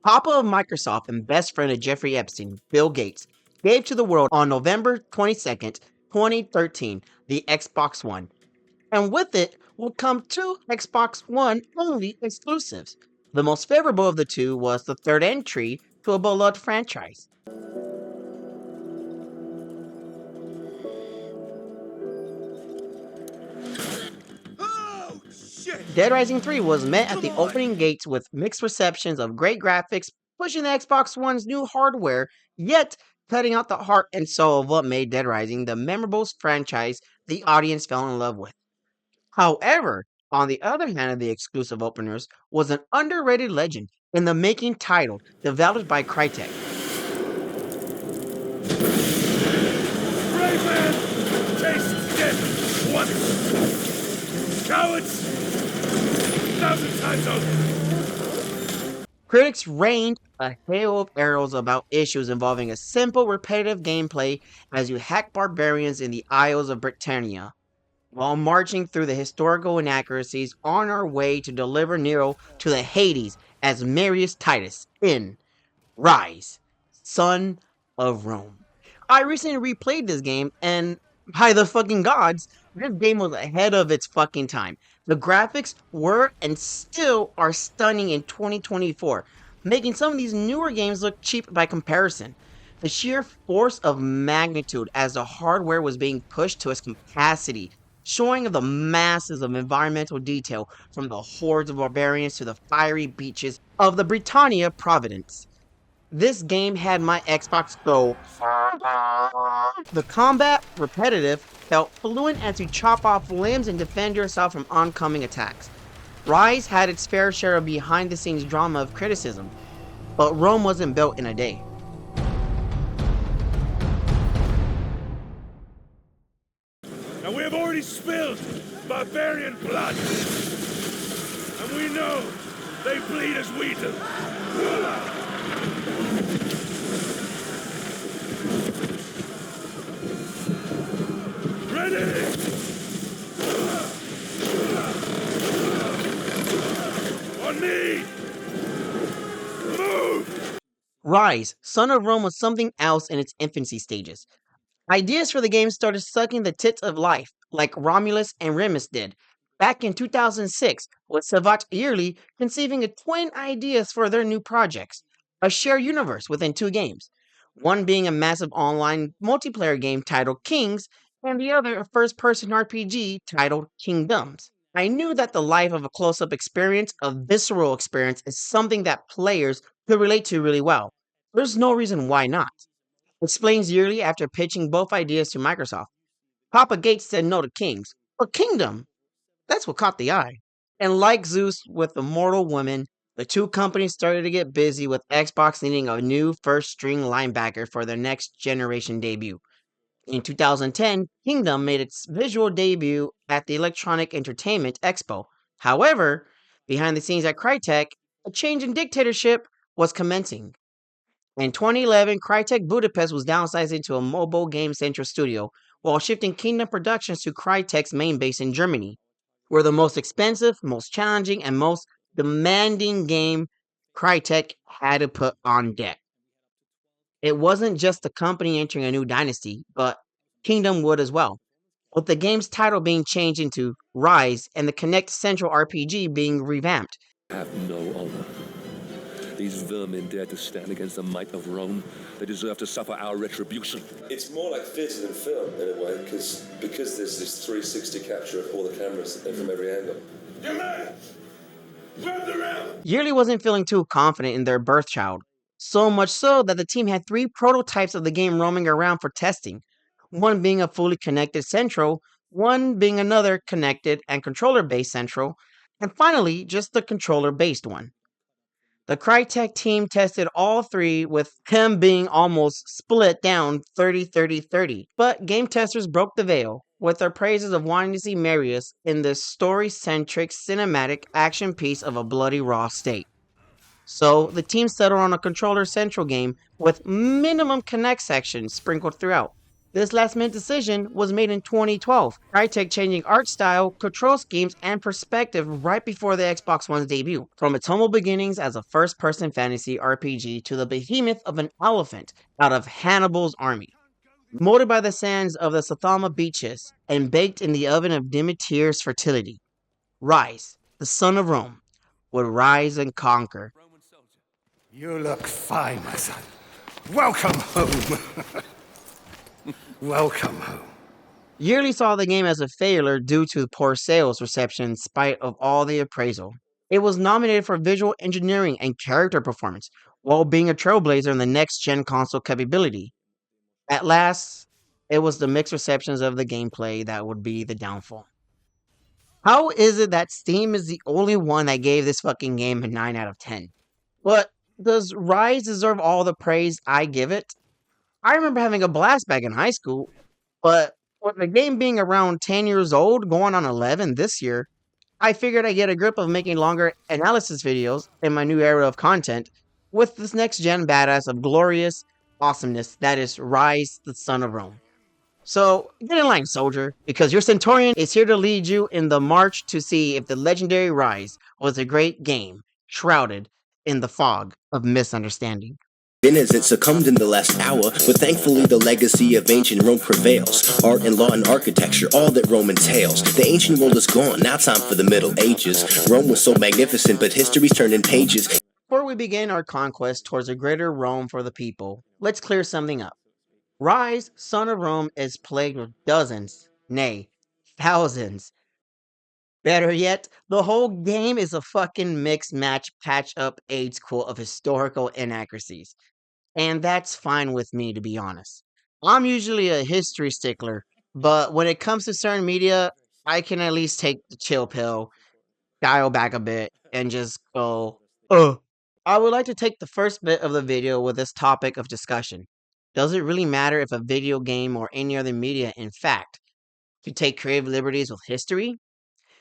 Papa of Microsoft and best friend of Jeffrey Epstein, Bill Gates, gave to the world on November 22nd, 2013, the Xbox One. And with it will come two Xbox One only exclusives. The most favorable of the two was the third entry to a beloved franchise. Oh, shit! Dead Rising 3 was met at the Come on. opening gates with mixed receptions of great graphics, pushing the Xbox One's new hardware, yet cutting out the heart and soul of what made Dead Rising the memorable franchise the audience fell in love with. However, on the other hand of the exclusive openers was an underrated legend in the making title developed by Crytek. Brave man! Taste death once! Cowards! 1,000 times over! Critics rained a hail of arrows about issues involving a simple, repetitive gameplay as you hack barbarians in the Isles of Britannia, while marching through the historical inaccuracies on our way to deliver Nero to the Hades as Marius Titus in Ryse, Son of Rome. I recently replayed this game, and by the fucking gods, this game was ahead of its fucking time. The graphics were and still are stunning in 2024, making some of these newer games look cheap by comparison. The sheer force of magnitude as the hardware was being pushed to its capacity, showing of the masses of environmental detail from the hordes of barbarians to the fiery beaches of the Britannia Providence. This game had my Xbox go. The combat, repetitive, felt fluent as you chop off limbs and defend yourself from oncoming attacks. Ryse had its fair share of behind the scenes drama of criticism, but Rome wasn't built in a day. Now we have already spilled barbarian blood. And we know they bleed as we do. Ready! On me! Move! Ryse, Son of Rome was something else in its infancy stages. Ideas for the game started sucking the tits of life, like Romulus and Remus did, back in 2006, with Savat Yearly conceiving of twin ideas for their new projects, a shared universe within two games, one being a massive online multiplayer game titled Kings, and the other a first-person RPG titled Kingdoms. I knew that the life of a close-up experience, a visceral experience, is something that players could relate to really well. There's no reason why not. Explains Yearly after pitching both ideas to Microsoft. Papa Gates said no to Kings, but Kingdom, that's what caught the eye. And like Zeus with the mortal woman, the two companies started to get busy with Xbox needing a new first string linebacker for their next generation debut. In 2010, Kingdom made its visual debut at the Electronic Entertainment Expo. However, behind the scenes at Crytek, a change in dictatorship was commencing. In 2011, Crytek Budapest was downsized into a mobile game central studio, while shifting Kingdom Productions to Crytek's main base in Germany, where the most expensive, most challenging, and most demanding game Crytek had to put on deck. It wasn't just the company entering a new dynasty, but Kingdom would as well, with the game's title being changed into Ryse and the Connect Central RPG being revamped. Have no honor. These vermin dare to stand against the might of Rome. They deserve to suffer our retribution. It's more like theatre than film in a way, because there's this 360 capture of all the cameras from every angle. You man! Grab the rail! Yearly wasn't feeling too confident in their birth child, so much so that the team had 3 prototypes of the game roaming around for testing, one being a fully connected Central, one being another connected and controller-based Central, and finally just the controller-based one. The Crytek team tested all 3, with him being almost split down 30-30-30, but game testers broke the veil with their praises of wanting to see Marius in this story-centric cinematic action piece of a bloody raw state. So the team settled on a controller central game with minimum connect sections sprinkled throughout. This last minute decision was made in 2012, Crytek changing art style, control schemes, and perspective right before the Xbox One's debut. From its humble beginnings as a first person fantasy RPG to the behemoth of an elephant out of Hannibal's army. Molded by the sands of the Sathama beaches and baked in the oven of Demeter's fertility, Ryse, the son of Rome, would rise and conquer. You look fine, my son. Welcome home. Welcome home. Yearly saw the game as a failure due to poor sales reception in spite of all the appraisal. It was nominated for visual engineering and character performance, while being a trailblazer in the next gen console capability. At last, it was the mixed receptions of the gameplay that would be the downfall. How is it that Steam is the only one that gave this fucking game a 9 out of 10? But does Rise deserve all the praise I give it? I remember having a blast back in high school, but with the game being around 10 years old, going on 11 this year, I figured I'd get a grip of making longer analysis videos in my new era of content with this next gen badass of glorious awesomeness that is Rise, the Son of Rome. So get in line, soldier, because your Centaurian is here to lead you in the march to see if the legendary Rise was a great game shrouded in the fog of misunderstanding. It succumbed in the last hour, but thankfully the legacy of ancient Rome prevails. Art and law and architecture, all that Rome entails. The ancient world is gone, now time for the Middle Ages. Rome was so magnificent, but history's turned in pages. Before we begin our conquest towards a greater Rome for the people, let's clear something up. Rise, Son of Rome, is plagued with dozens, nay, thousands. Better yet, the whole game is a fucking mix match patch up AIDS quote of historical inaccuracies. And that's fine with me, to be honest. I'm usually a history stickler, but when it comes to certain media, I can at least take the chill pill, dial back a bit, and just go, ugh. I would like to take the first bit of the video with this topic of discussion. Does it really matter if a video game or any other media, in fact, to take creative liberties with history?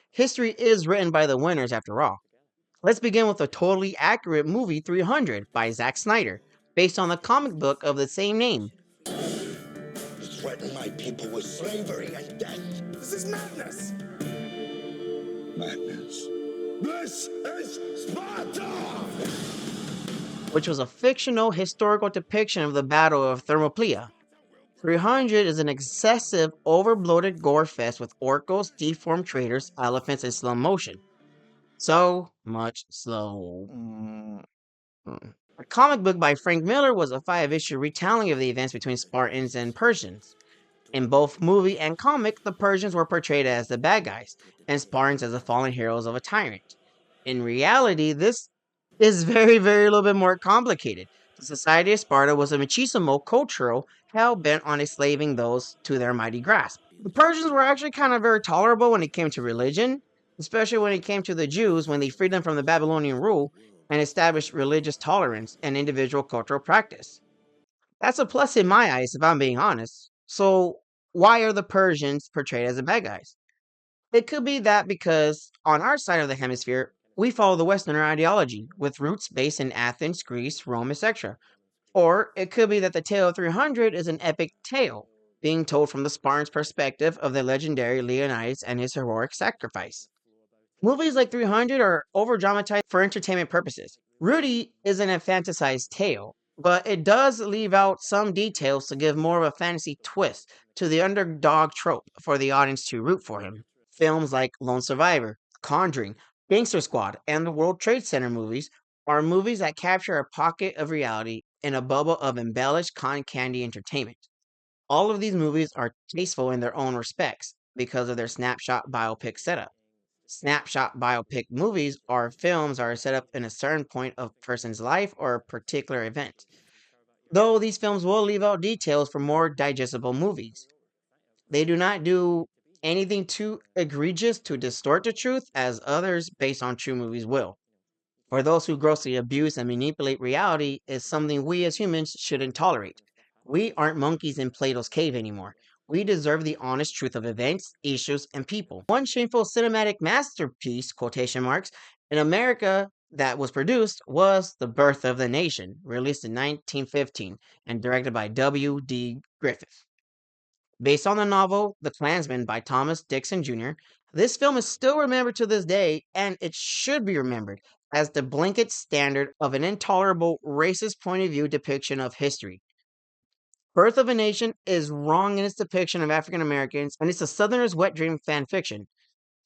History is written by the winners after all. Let's begin with the totally accurate movie 300 by Zack Snyder, based on the comic book of the same name. Threaten my people with slavery and death. This is madness. Madness. This is Sparta! Which was a fictional historical depiction of the Battle of Thermopylae. 300 is an excessive, overbloated gore fest with orcos, deformed traders, elephants, and slow motion. So much slow. A comic book by Frank Miller was a 5-issue retelling of the events between Spartans and Persians. In both movie and comic, the Persians were portrayed as the bad guys, and Spartans as the fallen heroes of a tyrant. In reality, this is very, very little bit more complicated. The society of Sparta was a machismo cultural hell bent on enslaving those to their mighty grasp. The Persians were actually kind of very tolerable when it came to religion, especially when it came to the Jews when they freed them from the Babylonian rule and established religious tolerance and individual cultural practice. That's a plus in my eyes, if I'm being honest. So, why are the Persians portrayed as the bad guys? It could be that because on our side of the hemisphere, we follow the Westerner ideology, with roots based in Athens, Greece, Rome, etc. Or it could be that the tale of 300 is an epic tale, being told from the Spartans' perspective of the legendary Leonidas and his heroic sacrifice. Movies like 300 are over dramatized for entertainment purposes. Rudy isn't a fantasized tale, but it does leave out some details to give more of a fantasy twist to the underdog trope for the audience to root for him. Films like Lone Survivor, Conjuring, Gangster Squad, and the World Trade Center movies are movies that capture a pocket of reality in a bubble of embellished con candy entertainment. All of these movies are tasteful in their own respects because of their snapshot biopic setup. Snapshot biopic movies are films that are set up in a certain point of a person's life or a particular event. Though these films will leave out details for more digestible movies. They do not do anything too egregious to distort the truth as others based on true movies will. For those who grossly abuse and manipulate reality is something we as humans shouldn't tolerate. We aren't monkeys in Plato's cave anymore. We deserve the honest truth of events, issues, and people. One shameful cinematic masterpiece, quotation marks, in America that was produced was The Birth of the Nation, released in 1915 and directed by W.D. Griffith. Based on the novel The Klansman by Thomas Dixon Jr., this film is still remembered to this day, and it should be remembered as the blanket standard of an intolerable racist point of view depiction of history. Birth of a Nation is wrong in its depiction of African Americans, and it's a Southerner's wet dream fan fiction.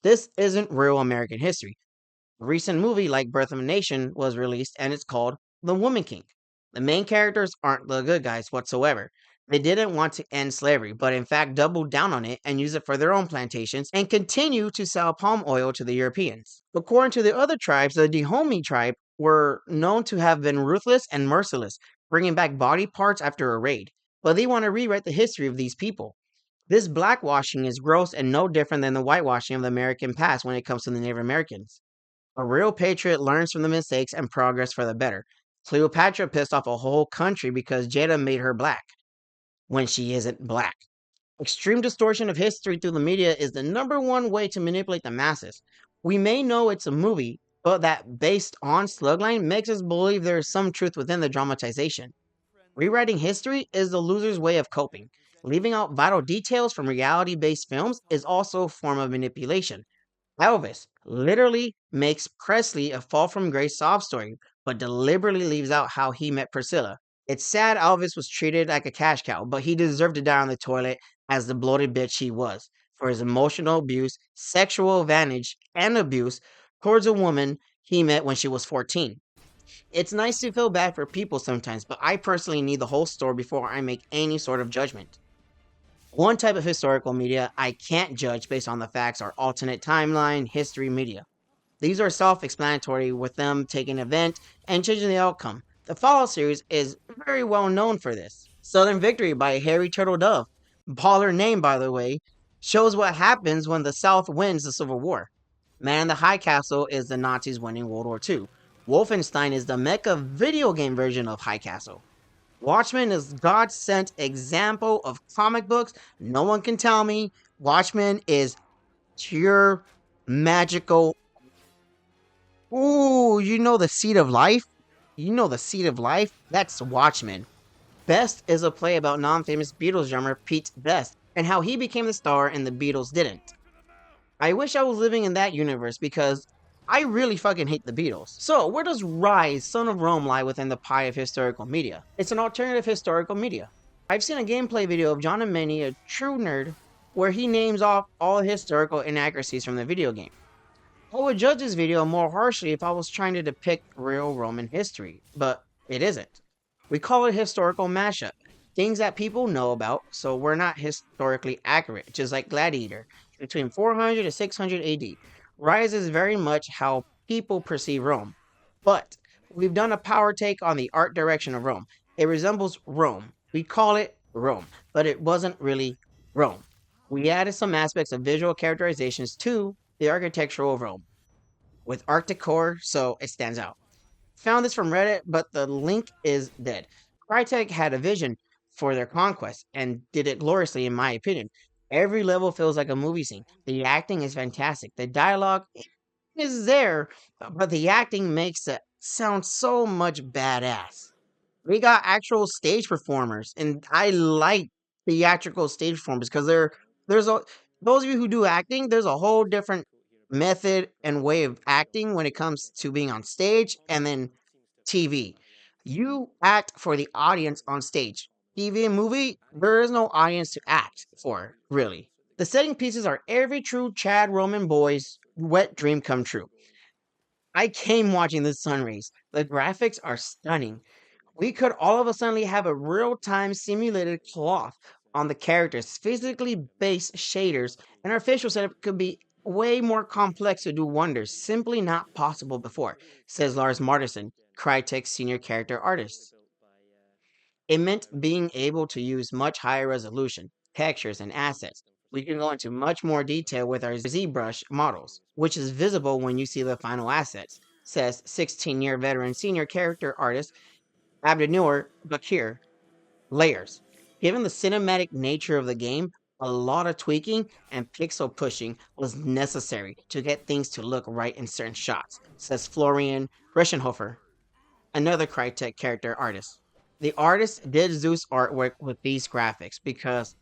This isn't real American history. A recent movie like Birth of a Nation was released, and it's called The Woman King. The main characters aren't the good guys whatsoever. They didn't want to end slavery, but in fact doubled down on it and use it for their own plantations and continue to sell palm oil to the Europeans. According to the other tribes, the Dahomey tribe were known to have been ruthless and merciless, bringing back body parts after a raid. But they want to rewrite the history of these people. This blackwashing is gross and no different than the whitewashing of the American past when it comes to the Native Americans. A real patriot learns from the mistakes and progress for the better. Cleopatra pissed off a whole country because Jada made her black when she isn't black. Extreme distortion of history through the media is the number one way to manipulate the masses. We may know it's a movie, but that based on slugline makes us believe there is some truth within the dramatization. Rewriting history is the loser's way of coping. Leaving out vital details from reality based films is also a form of manipulation. Elvis literally makes Presley a fall from grace sob story, but deliberately leaves out how he met Priscilla. It's sad Elvis was treated like a cash cow, but he deserved to die on the toilet as the bloated bitch he was for his emotional abuse, sexual advantage, and abuse towards a woman he met when she was 14. It's nice to feel bad for people sometimes, but I personally need the whole story before I make any sort of judgment. One type of historical media I can't judge based on the facts are alternate timeline history media. These are self explanatory with them taking an event and changing the outcome. The Fallout series is very well known for this. Southern Victory by Harry Turtle Dove, baller name by the way, shows what happens when the South wins the Civil War. Man in the High Castle is the Nazis winning World War II. Wolfenstein is the mecha video game version of High Castle. Watchmen is God's sent example of comic books. No one can tell me Watchmen is pure magical. Ooh, you know the seed of life? You know the seed of life? That's Watchmen. Best is a play about non-famous Beatles drummer Pete Best and how he became the star and the Beatles didn't. I wish I was living in that universe because I really fucking hate the Beatles. So, where does Ryse, Son of Rome lie within the pie of historical media? It's an alternative historical media. I've seen a gameplay video of John and Manny, a true nerd, where he names off all the historical inaccuracies from the video game. I would judge this video more harshly if I was trying to depict real Roman history, but it isn't. We call it historical mashup. Things that people know about, so we're not historically accurate, just like Gladiator, between 400 to 600 AD. Rise is very much how people perceive Rome. But we've done a power take on the art direction of Rome. It resembles Rome. We call it Rome, but it wasn't really Rome. We added some aspects of visual characterizations to the architectural of Rome with art decor, so it stands out. Found this from Reddit, but the link is dead. Crytek had a vision for their conquest and did it gloriously, in my opinion. Every level feels like a movie scene. The acting is fantastic. The dialogue is there, but the acting makes it sound so much badass. We got actual stage performers, and I like theatrical stage performers because there's a those of you who do acting, there's a whole different method and way of acting when it comes to being on stage and then TV. You act for the audience on stage. TV and movie, there is no audience to act for, really. The setting pieces are every true Chad Roman boy's wet dream come true. I came watching the sun rays. The graphics are stunning. We could all of a sudden have a real-time simulated cloth on the characters, physically based shaders, and our facial setup could be way more complex to do wonders, simply not possible before, says Lars Martinson, Crytek's senior character artist. It meant being able to use much higher resolution, textures, and assets. We can go into much more detail with our ZBrush models, which is visible when you see the final assets, says 16-year veteran senior character artist Abdinur Bakir. Layers. Given the cinematic nature of the game, a lot of tweaking and pixel pushing was necessary to get things to look right in certain shots, says Florian Reschenhofer, another Crytek character artist. The artist did Zeus artwork with these graphics because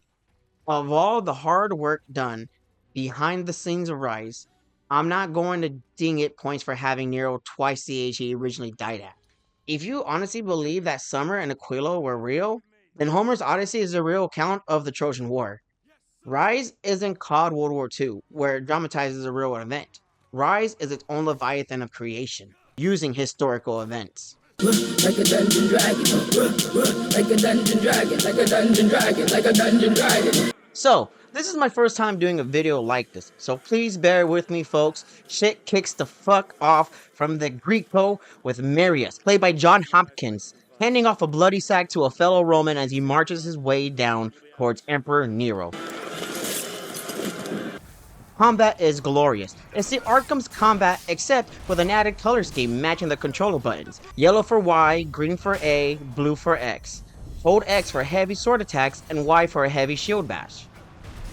Of all the hard work done behind the scenes of Ryse, I'm not going to ding it points for having Nero twice the age he originally died at. If you honestly believe that Summer and Aquila were real, then Homer's Odyssey is a real account of the Trojan War. Ryse isn't COD World War II, where it dramatizes a real event. Ryse is its own Leviathan of creation, using historical events. Like a dungeon dragon, like a dungeon dragon, like a dungeon dragon, like a dungeon dragon. So, this is my first time doing a video like this, so please bear with me folks. Shit kicks the fuck off from the Greco with Marius, played by John Hopkins, handing off a bloody sack to a fellow Roman as he marches his way down towards Emperor Nero. Combat is glorious. It's the Arkham's combat except with an added color scheme matching the controller buttons. Yellow for Y, green for A, blue for X. Hold X for heavy sword attacks and Y for a heavy shield bash.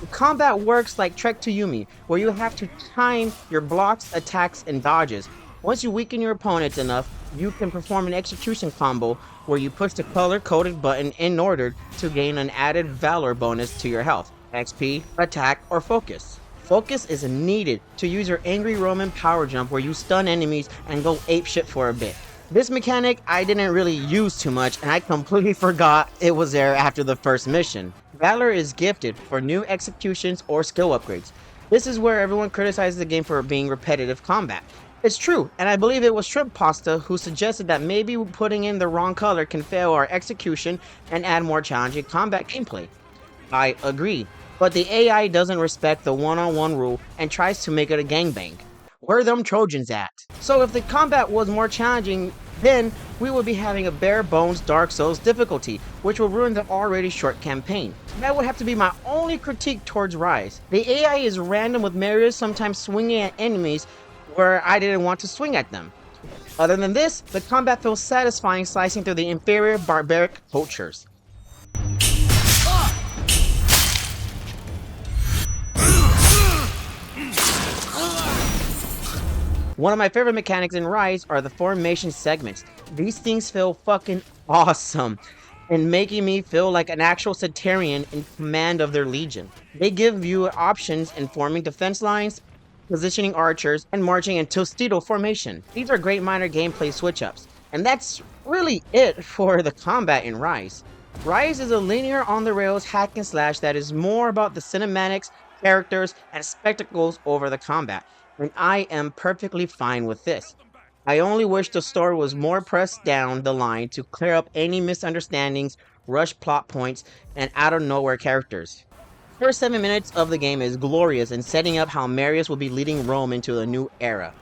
The combat works like Trek to Yumi, where you have to time your blocks, attacks, and dodges. Once you weaken your opponents enough, you can perform an execution combo where you push the color-coded button in order to gain an added valor bonus to your health, XP, attack, or focus. Focus is needed to use your Angry Roman power jump where you stun enemies and go apeshit for a bit. This mechanic I didn't really use too much and I completely forgot it was there after the first mission. Valor is gifted for new executions or skill upgrades. This is where everyone criticizes the game for being repetitive combat. It's true, and I believe it was Shrimp Pasta who suggested that maybe putting in the wrong color can fail our execution and add more challenging combat gameplay. I agree. But the AI doesn't respect the one-on-one rule and tries to make it a gangbang. Where them Trojans at? So if the combat was more challenging, then we would be having a bare bones Dark Souls difficulty, which will ruin the already short campaign. That would have to be my only critique towards Ryse. The AI is random with Marius sometimes swinging at enemies where I didn't want to swing at them. Other than this, the combat feels satisfying slicing through the inferior barbaric cultures. One of my favorite mechanics in Ryse are the formation segments. These things feel fucking awesome and making me feel like an actual Centurion in command of their legion. They give you options in forming defense lines, positioning archers, and marching in Tostito formation. These are great minor gameplay switch-ups. And that's really it for the combat in Ryse. Ryse is a linear on-the-rails hack and slash that is more about the cinematics, characters, and spectacles over the combat. And I am perfectly fine with this. I only wish the story was more pressed down the line to clear up any misunderstandings, rush plot points, and out of nowhere characters. First 7 minutes of the game is glorious in setting up how Marius will be leading Rome into a new era.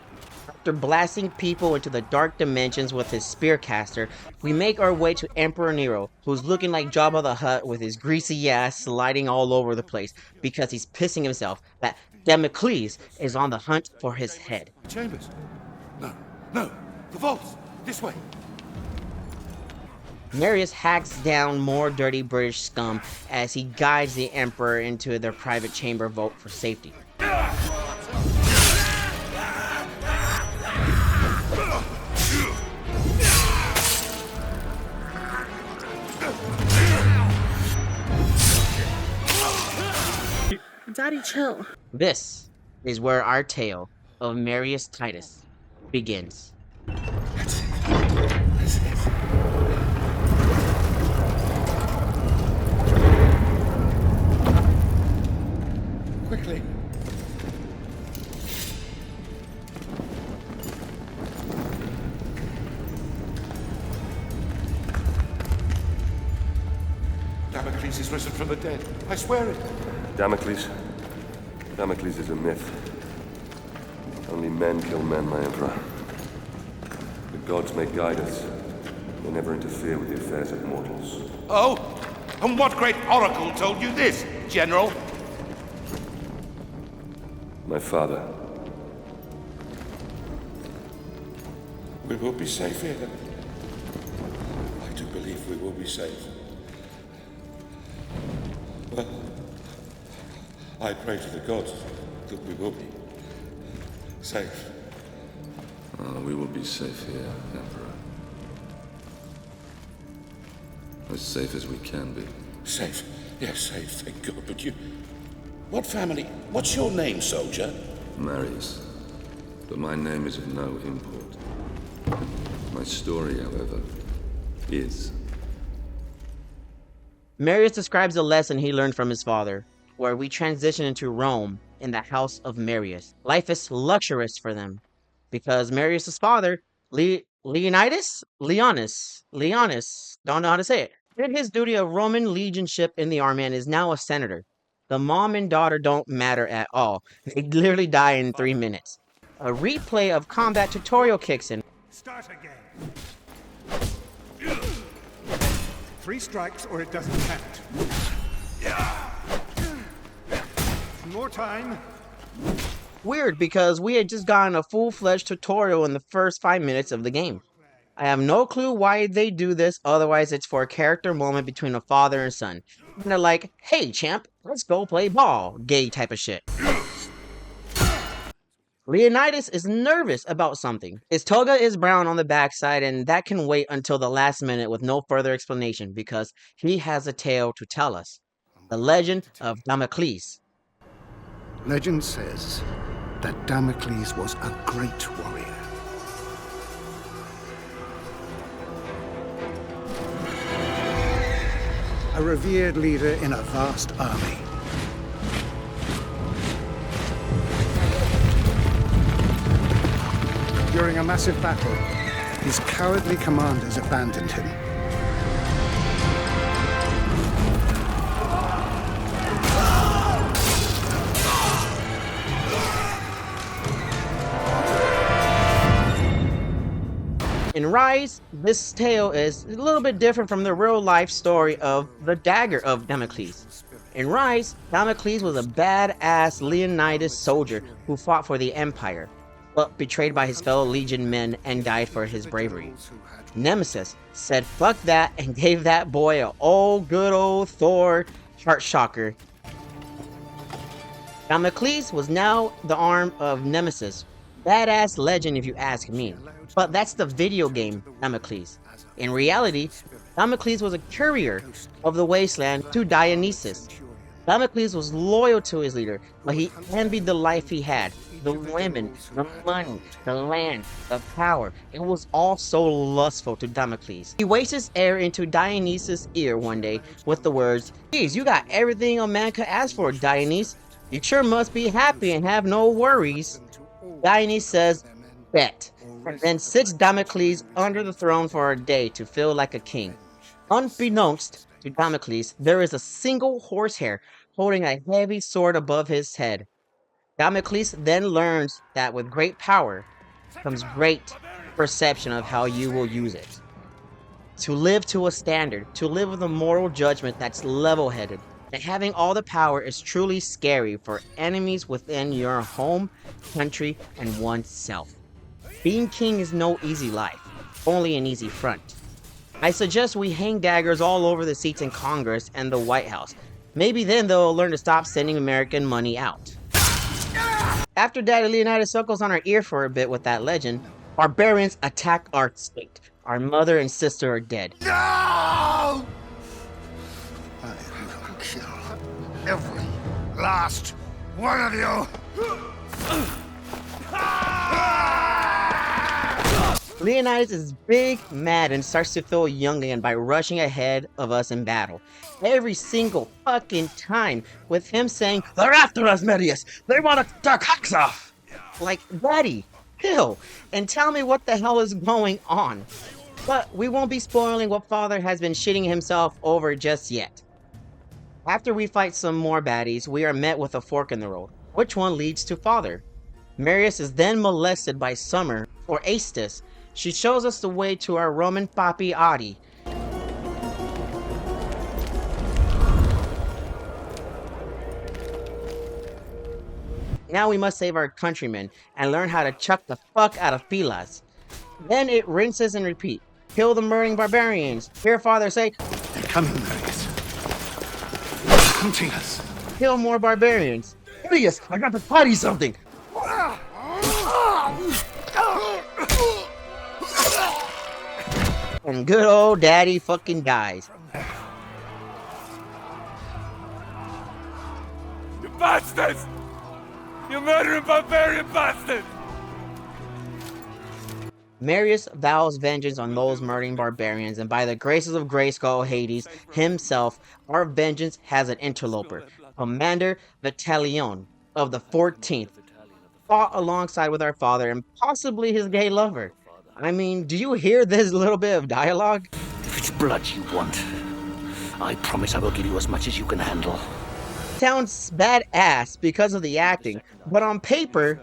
After blasting people into the dark dimensions with his spearcaster, we make our way to Emperor Nero, who's looking like Jabba the Hutt with his greasy ass sliding all over the place because he's pissing himself that Damocles is on the hunt for his head. Chambers. No. The vaults. This way. Marius hacks down more dirty British scum as he guides the Emperor into their private chamber vault for safety. Daddy, chill. This is where our tale of Marius Titus begins. That's it. Quickly. Damocles is risen from the dead. I swear it. Damocles is a myth. Only men kill men, my emperor. The gods may guide us. They never interfere with the affairs of mortals. Oh? And what great oracle told you this, General? My father. We will be safe here. I do believe we will be safe. Well, I pray to the gods that we will be safe. We will be safe here, Emperor. As safe as we can be. Safe Yes, safe, thank God, but you... What family? What's your name, soldier? Marius. But my name is of no import. My story, however, is. Marius describes a lesson he learned from his father, where we transition into Rome in the house of Marius. Life is luxurious for them, because Marius's father, Leonidas, don't know how to say it, did his duty of Roman legionship in the army and is now a senator. The mom and daughter don't matter at all. They literally die in 3 minutes. A replay of combat tutorial kicks in. Start again. 3 strikes or it doesn't count. More time. Weird, because we had just gotten a full-fledged tutorial in the first 5 minutes of the game. I have no clue why they do this, otherwise it's for a character moment between a father and son. And they're like, hey champ, let's go play ball, gay type of shit. Leonidas is nervous about something. His toga is brown on the backside, and that can wait until the last minute with no further explanation because he has a tale to tell us. The legend of Damocles. Legend says that Damocles was a great warrior. A revered leader in a vast army. During a massive battle, his cowardly commanders abandoned him. In Ryse, this tale is a little bit different from the real-life story of the dagger of Damocles. In Ryse, Damocles was a badass Leonidas soldier who fought for the Empire, but betrayed by his fellow Legion men and died for his bravery. Nemesis said fuck that and gave that boy a good old Thor heart shocker. Damocles was now the arm of Nemesis. Badass legend if you ask me. But that's the video game Damocles. In reality, Damocles was a courier of the wasteland to Dionysus. Damocles was loyal to his leader, but he envied the life he had. The women, the money, the land, the power. It was all so lustful to Damocles. He wastes air into Dionysus' ear one day with the words, "Geez, you got everything a man could ask for, Dionysus. You sure must be happy and have no worries." Dionysus says, "Bet," and then sits Damocles under the throne for a day to feel like a king. Unbeknownst to Damocles, there is a single horsehair holding a heavy sword above his head. Damocles then learns that with great power comes great perception of how you will use it. To live to a standard, to live with a moral judgment that's level-headed, that having all the power is truly scary for enemies within your home, country, and oneself. Being king is no easy life, only an easy front. I suggest we hang daggers all over the seats in Congress and the White House. Maybe then they'll learn to stop sending American money out. After Daddy Leonidas suckles on our ear for a bit with that legend, barbarians attack our state. Our mother and sister are dead. No! I will kill every last one of you! Leonidas is big, mad, and starts to feel young again by rushing ahead of us in battle. Every single fucking time, with him saying, "They're after us, Marius! They want to our cocks off!" Like, Daddy, chill, and tell me what the hell is going on. But we won't be spoiling what Father has been shitting himself over just yet. After we fight some more baddies, we are met with a fork in the road. Which one leads to Father? Marius is then molested by Summer, or Aestus. She shows us the way to our Roman papi Adi. Now we must save our countrymen and learn how to chuck the fuck out of pilas. Then it rinses and repeat. Kill the murdering barbarians. Hear Father say, They're coming, Marius. They're hunting us. Kill more barbarians. Marius, I got to party something. And good old Daddy fucking dies. Bastards! You murdering barbarian bastards! Marius vows vengeance on those murdering barbarians, and by the graces of Grayskull Hades himself, our vengeance has an interloper, Commander Vitalion of the 14th, fought alongside with our father and possibly his gay lover. I mean, do you hear this little bit of dialogue? If it's blood you want, I promise I will give you as much as you can handle. Sounds badass because of the acting, but on paper,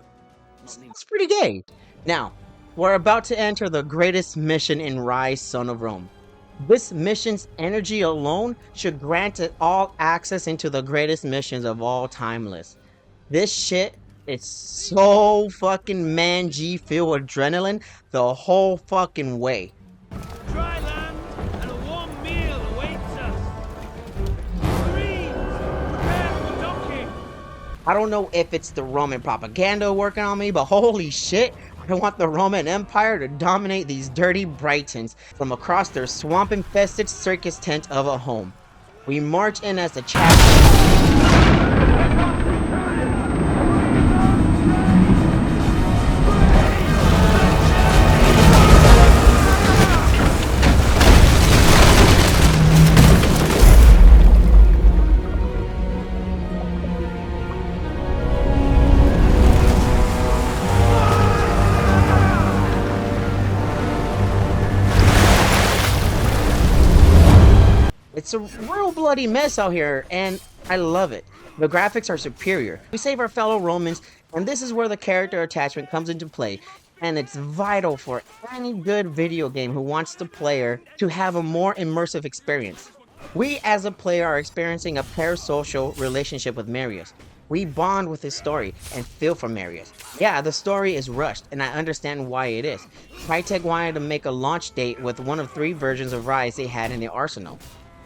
it's pretty gay. Now, we're about to enter the greatest mission in Ryse, Son of Rome. This mission's energy alone should grant it all access into the greatest missions of all time list. This shit is so fucking man-G filled with adrenaline the whole fucking way. Dry land and a warm meal awaits us. Marines, prepare for docking. I don't know if it's the Roman propaganda working on me, but holy shit, I want the Roman Empire to dominate these dirty Britons from across their swamp-infested circus tent of a home. We march in as the chapter. It's a real bloody mess out here, and I love it. The graphics are superior. We save our fellow Romans, and this is where the character attachment comes into play, and it's vital for any good video game who wants the player to have a more immersive experience. We as a player are experiencing a parasocial relationship with Marius. We bond with his story and feel for Marius. Yeah, the story is rushed, and I understand why it is. Crytek wanted to make a launch date with one of 3 versions of Ryse they had in the arsenal.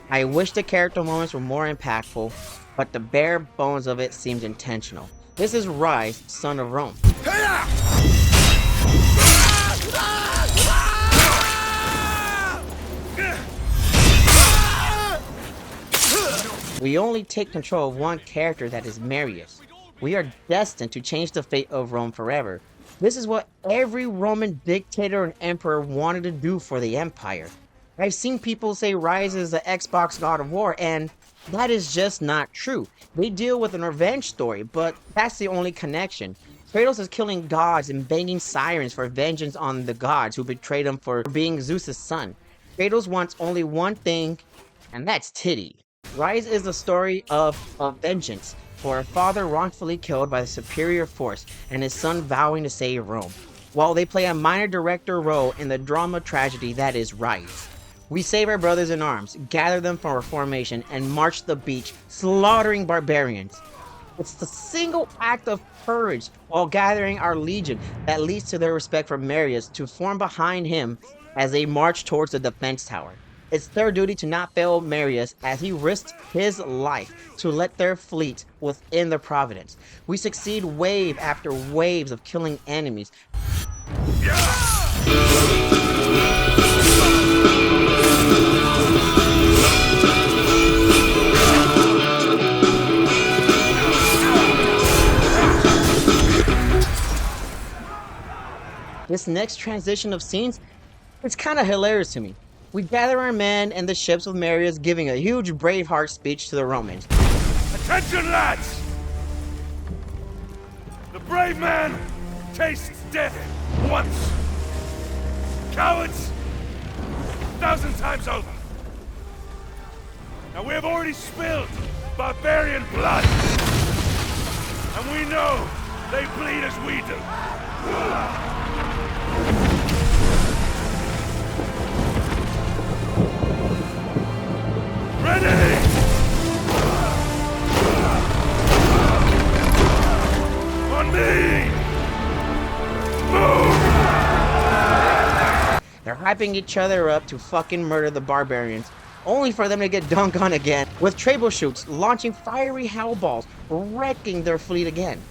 I wish the character moments were more impactful, but the bare bones of it seemed intentional. This is Ryse, Son of Rome. We only take control of one character, that is Marius. We are destined to change the fate of Rome forever. This is what every Roman dictator and emperor wanted to do for the empire. I've seen people say Ryse is the Xbox God of War, and that is just not true. They deal with an revenge story, but that's the only connection. Kratos is killing gods and banging sirens for vengeance on the gods who betrayed him for being Zeus' son. Kratos wants only one thing, and that's titty. Ryse is the story of vengeance, for a father wrongfully killed by the superior force and his son vowing to save Rome, while they play a minor director role in the drama tragedy that is Ryse. We save our brothers in arms, gather them from our formation, and march the beach, slaughtering barbarians. It's the single act of courage while gathering our legion that leads to their respect for Marius to form behind him as they march towards the defense tower. It's their duty to not fail Marius as he risked his life to let their fleet within the providence. We succeed wave after waves of killing enemies. This next transition of scenes, it's kind of hilarious to me. We gather our men and the ships with Marius giving a huge Braveheart speech to the Romans. Attention, lads! The brave man tastes death once. Cowards, 1,000 times over. Now we have already spilled barbarian blood. And we know they bleed as we do. Ready! On me! Move! They're hyping each other up to fucking murder the barbarians, only for them to get dunked on again, with troubleshoots launching fiery hellballs, wrecking their fleet again.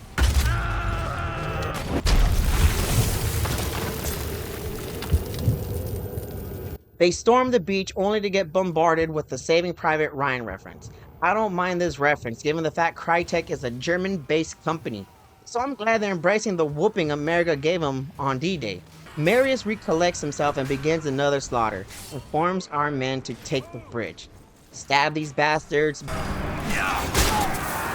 They storm the beach only to get bombarded with the Saving Private Ryan reference. I don't mind this reference, given the fact Crytek is a German-based company, so I'm glad they're embracing the whooping America gave them on D-Day. Marius recollects himself and begins another slaughter, and informs our men to take the bridge. Stab these bastards.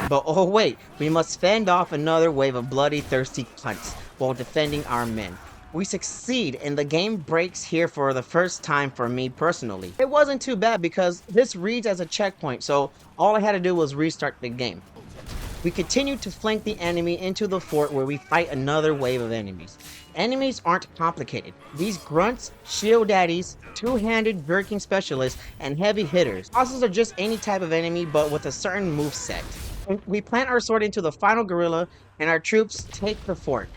But oh wait, we must fend off another wave of bloody, thirsty cunts while defending our men. We succeed, and the game breaks here for the first time for me personally. It wasn't too bad because this reads as a checkpoint, so all I had to do was restart the game. We continue to flank the enemy into the fort where we fight another wave of enemies. Enemies aren't complicated. These grunts, shield daddies, two-handed jerking specialists, and heavy hitters. Bosses are just any type of enemy but with a certain moveset. We plant our sword into the final gorilla and our troops take the fort.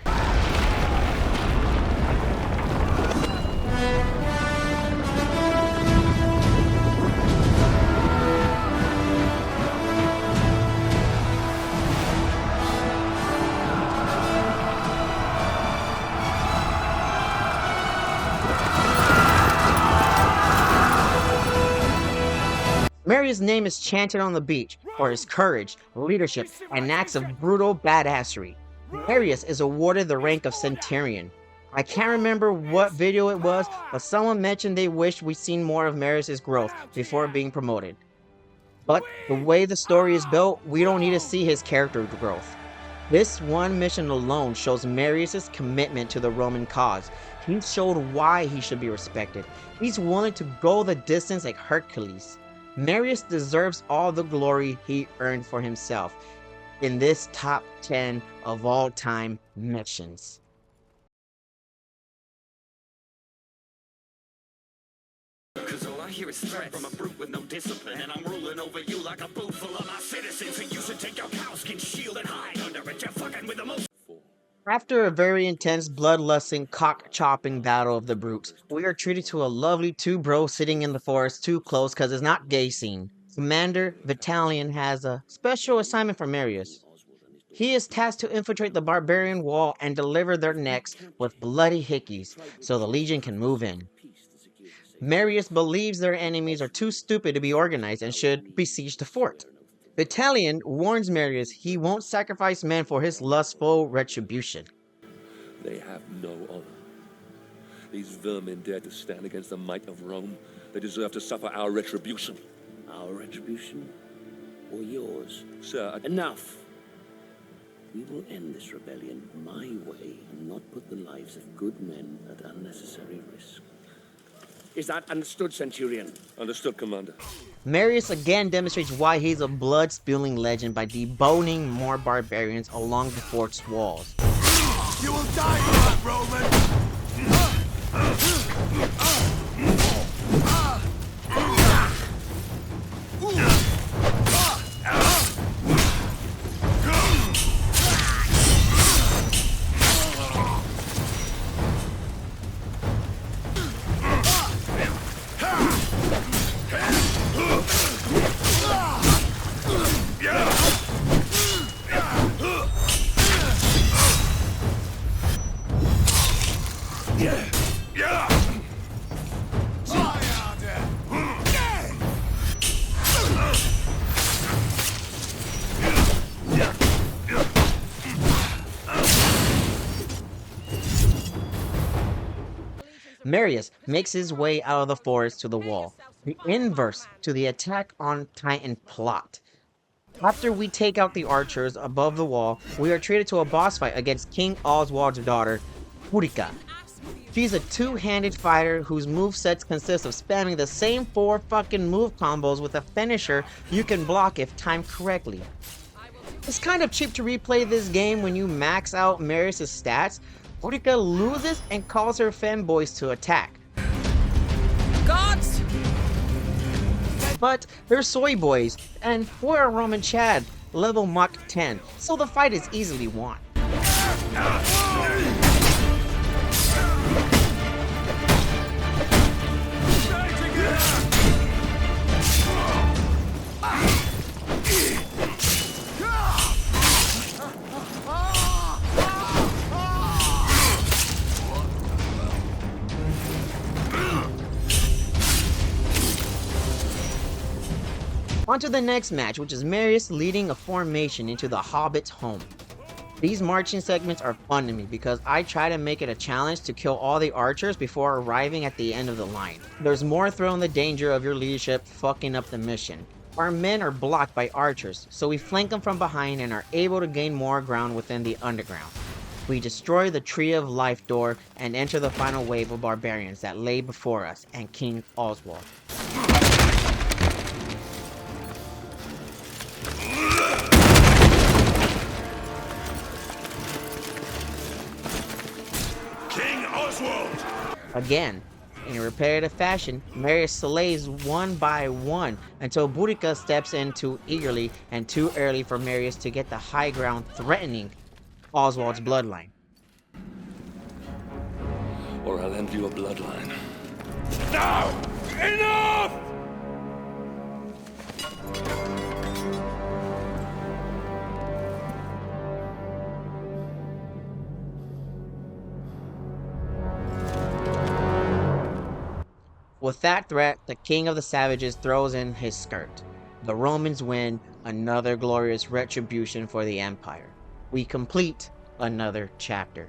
Marius' name is chanted on the beach for his courage, leadership, and acts of brutal badassery. Marius is awarded the rank of Centurion. I can't remember what video it was, but someone mentioned they wished we'd seen more of Marius' growth before being promoted. But the way the story is built, we don't need to see his character growth. This one mission alone shows Marius' commitment to the Roman cause. He showed why he should be respected. He's willing to go the distance like Hercules. Marius deserves all the glory he earned for himself in this top 10 of all time missions. Cause all I hear is threats from a brute with no discipline, and I'm ruling over you like a boot full of my citizens, and you should take your cowskin shield and hide under it. You're fucking with the most. After a very intense, bloodlusting, cock-chopping battle of the brutes, we are treated to a lovely two bros sitting in the forest too close cause it's not gay scene. Commander Vitalian has a special assignment for Marius. He is tasked to infiltrate the barbarian wall and deliver their necks with bloody hickeys so the Legion can move in. Marius believes their enemies are too stupid to be organized and should besiege the fort. Vitalian warns Marius he won't sacrifice men for his lustful retribution. They have no honor. These vermin dare to stand against the might of Rome. They deserve to suffer our retribution. Our retribution? Or yours? Sir, Enough! We will end this rebellion my way and not put the lives of good men at unnecessary risk. Is that understood, Centurion? Understood, Commander. Marius again demonstrates why he's a blood-spilling legend by deboning more barbarians along the fort's walls. You will die, Roman! Marius makes his way out of the forest to the wall, the inverse to the Attack on Titan plot. After we take out the archers above the wall, we are treated to a boss fight against King Oswald's daughter, Boudica. She's a two-handed fighter whose movesets consist of spamming the same 4 fucking move combos with a finisher you can block if timed correctly. It's kind of cheap to replay this game when you max out Marius' stats. Boudica loses and calls her femboys to attack. Gods! But they're soy boys, and we're a Roman Chad, level Mach 10, so the fight is easily won. On to the next match, which is Marius leading a formation into the Hobbit's home. These marching segments are fun to me because I try to make it a challenge to kill all the archers before arriving at the end of the line. There's more thrill in the danger of your leadership fucking up the mission. Our men are blocked by archers, so we flank them from behind and are able to gain more ground within the underground. We destroy the Tree of Life door and enter the final wave of barbarians that lay before us and King Oswald. King Oswald! Again, in repetitive fashion, Marius slays one by one until Boudica steps in too eagerly and too early for Marius to get the high ground, threatening Oswald's bloodline. Or I'll end your bloodline. Now! Enough! With that threat, the king of the savages throws in his skirt. The Romans win, another glorious retribution for the empire. We complete another chapter.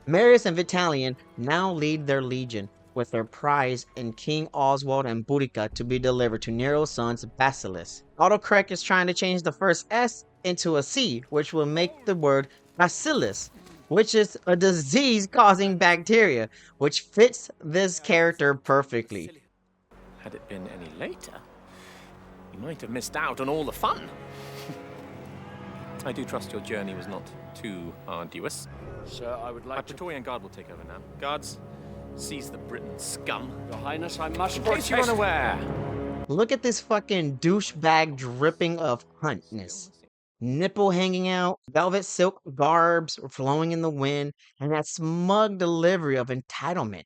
Marius and Vitalian now lead their legion with their prize in King Oswald and Boudica to be delivered to Nero's son's Basileus. Autocorrect is trying to change the first S into a C, which will make the word Bacillus, which is a disease-causing bacteria, which fits this character perfectly. Had it been any later, you might have missed out on all the fun. I do trust your journey was not too arduous. Sir, I would My like to... Praetorian Guard will take over now. Guards, seize the Briton scum. Your Highness, I must In case you're protest... unaware. Look at this fucking douchebag dripping of huntness. Nipple hanging out, velvet silk garbs flowing in the wind, and that smug delivery of entitlement.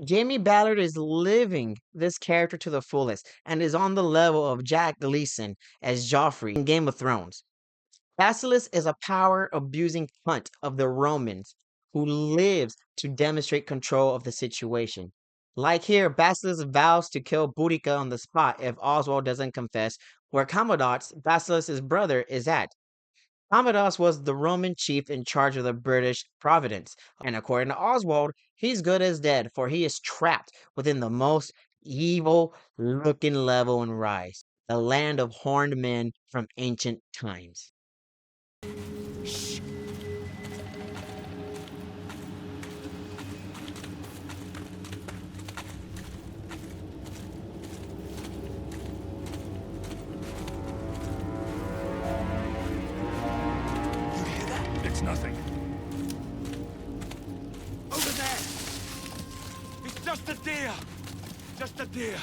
Jamie Ballard is living this character to the fullest and is on the level of Jack Gleeson as Joffrey in Game of Thrones. Basileus is a power-abusing cunt of the Romans who lives to demonstrate control of the situation. Like here, Basileus vows to kill Boudica on the spot if Oswald doesn't confess where Commodus, Basileus' brother, is at. Commodus was the Roman chief in charge of the British Providence, and according to Oswald, he's good as dead, for he is trapped within the most evil-looking level in Ryse, the land of horned men from ancient times. Shh. It's nothing. Over there! It's just a deer! Just a deer!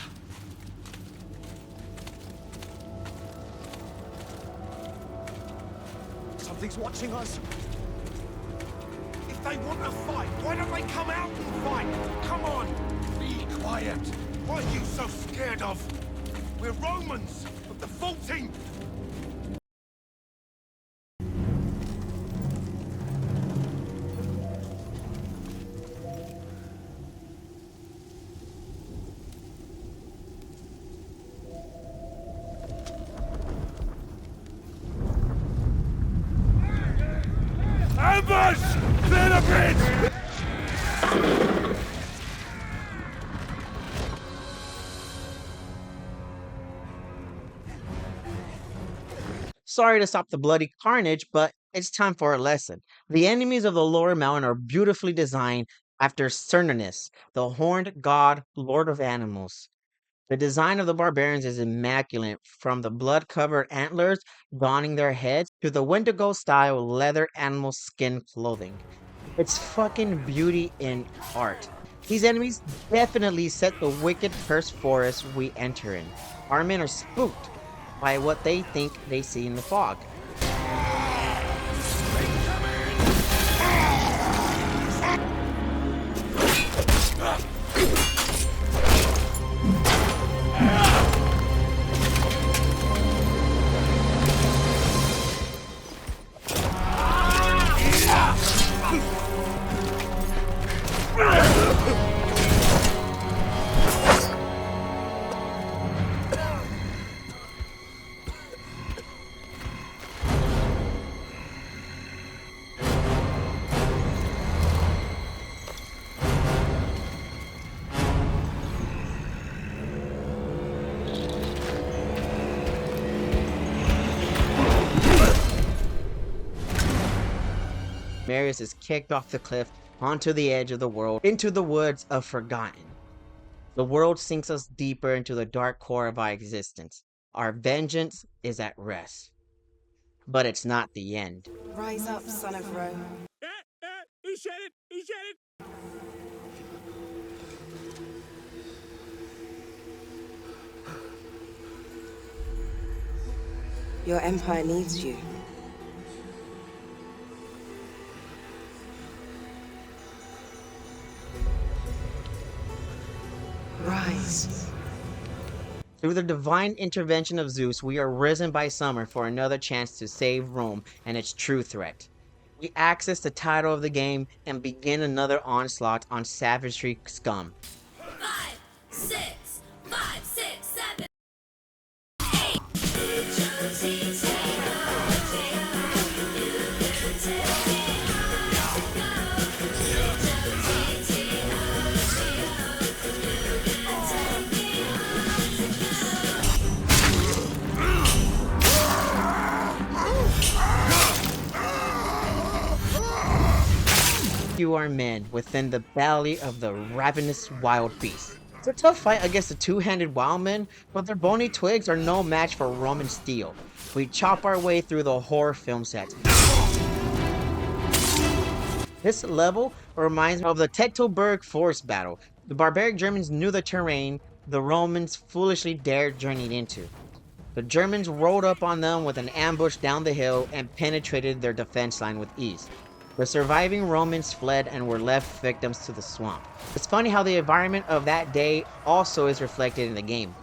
Something's watching us. If they want to fight, why don't they come out and fight? Come on! Be quiet. What are you so scared of? We're Romans of the 14th! Ambush! Clear the bridge! Sorry to stop the bloody carnage, but it's time for a lesson. The enemies of the lower mountain are beautifully designed after Cernunnos, the horned god, lord of animals. The design of the barbarians is immaculate, from the blood-covered antlers donning their heads to the Wendigo-style leather animal skin clothing. It's fucking beauty in art. These enemies definitely set the wicked cursed forest we enter in. Our men are spooked by what they think they see in the fog. Marius is kicked off the cliff onto the edge of the world, into the woods of Forgotten. The world sinks us deeper into the dark core of our existence. Our vengeance is at rest. But it's not the end. Rise up, son of Rome. He said it! He said it! Your empire needs you. Rise. Through the divine intervention of Zeus, we are risen by summer for another chance to save Rome and its true threat. We access the title of the game and begin another onslaught on savagery scum. 5, 6, 5, 6, 7, 8. You are men within the belly of the ravenous wild beast. It's a tough fight against the two-handed wildmen, but their bony twigs are no match for Roman steel. We chop our way through the horror film set. This level reminds me of the Teutoburg Forest battle. The barbaric Germans knew the terrain the Romans foolishly dared journey into. The Germans rolled up on them with an ambush down the hill and penetrated their defense line with ease. The surviving Romans fled and were left victims to the swamp. It's funny how the environment of that day also is reflected in the game.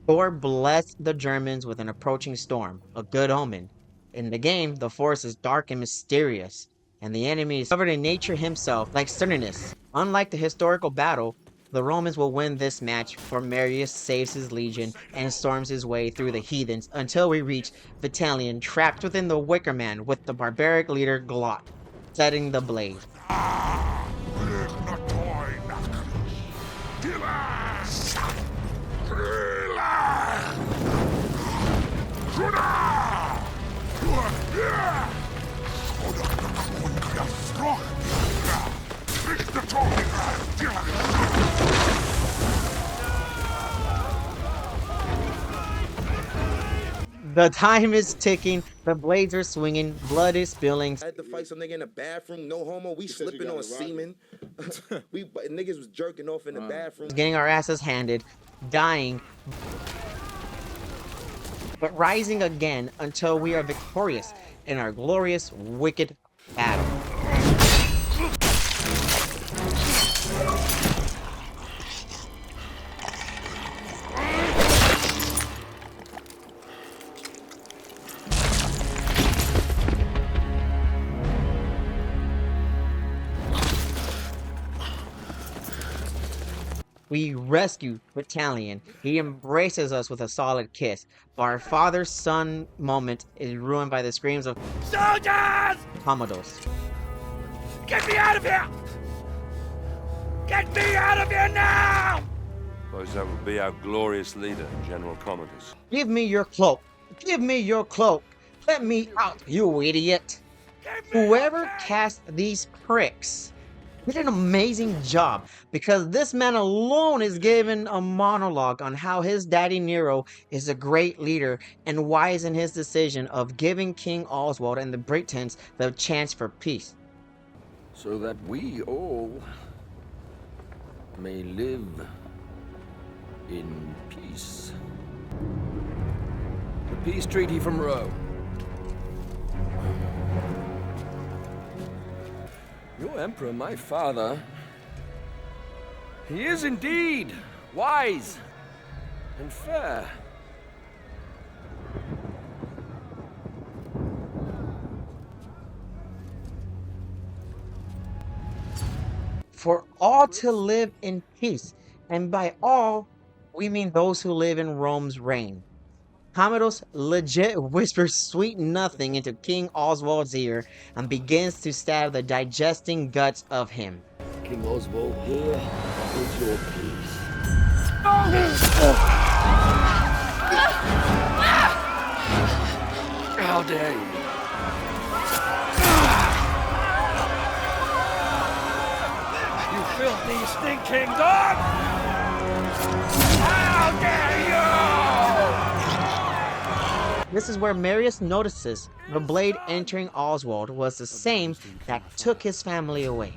Thor blessed the Germans with an approaching storm, a good omen. In the game, the forest is dark and mysterious, and the enemy is covered in nature himself, like Cernunnos. Unlike the historical battle, the Romans will win this match, for Marius saves his legion and storms his way through the heathens until we reach Vitalian, trapped within the Wicker Man with the barbaric leader Glot, setting the blaze. The time is ticking, the blades are swinging, blood is spilling. I had to fight some nigga in the bathroom, no homo. We slipping on semen. Niggas was jerking off in the bathroom. Getting our asses handed, dying, but rising again until we are victorious in our glorious, wicked battle. We rescue Vitalian. He embraces us with a solid kiss. But our father-son moment is ruined by the screams of Soldiers! Commodus. Get me out of here! Get me out of here now! Suppose that would be our glorious leader, General Commodus. Give me your cloak. Give me your cloak. Let me out, you idiot. Whoever cast these pricks did an amazing job, because this man alone is given a monologue on how his daddy Nero is a great leader and wise in his decision of giving King Oswald and the Britons the chance for peace. So that we all may live in peace. The peace treaty from Rome. Your emperor, my father, he is indeed wise and fair. For all to live in peace, and by all, we mean those who live in Rome's reign. Commodus legit whispers sweet nothing into King Oswald's ear and begins to stab the digesting guts of him. King Oswald, here is your peace. How dare you? filthy, stinking dog! How dare you! This is where Marius notices the blade entering Oswald was the same that took his family away.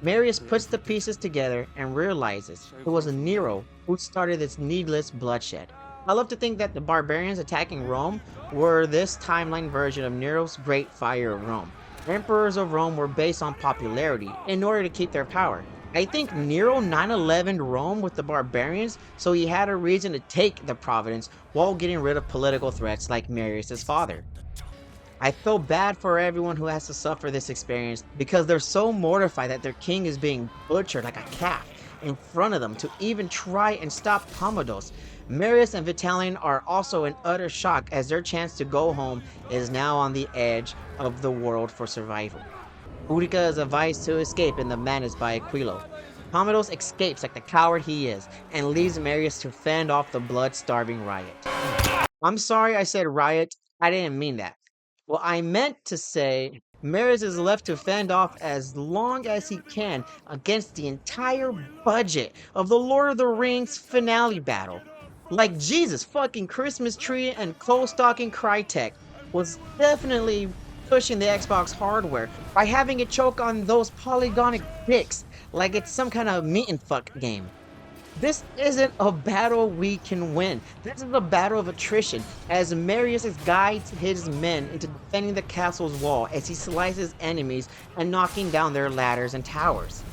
Marius puts the pieces together and realizes it was Nero who started this needless bloodshed. I love to think that the barbarians attacking Rome were this timeline version of Nero's Great Fire of Rome. Emperors of Rome were based on popularity in order to keep their power. I think Nero 9/11 Rome with the barbarians, so he had a reason to take the province while getting rid of political threats like Marius' father. I feel bad for everyone who has to suffer this experience because they're so mortified that their king is being butchered like a calf in front of them to even try and stop Commodus. Marius and Vitalian are also in utter shock as their chance to go home is now on the edge of the world for survival. Utica is advised to escape in the madness by Aquilo. Commodus escapes like the coward he is and leaves Marius to fend off the blood-starving riot. I'm sorry I said riot, I didn't mean that. Well, I meant to say Marius is left to fend off as long as he can against the entire budget of the Lord of the Rings finale battle. Like Jesus, fucking Christmas tree and cold stocking Crytek was definitely pushing the Xbox hardware by having it choke on those polygonic dicks like it's some kind of meat and fuck game. This isn't a battle we can win. This is a battle of attrition as Marius guides his men into defending the castle's wall as he slices enemies and knocking down their ladders and towers.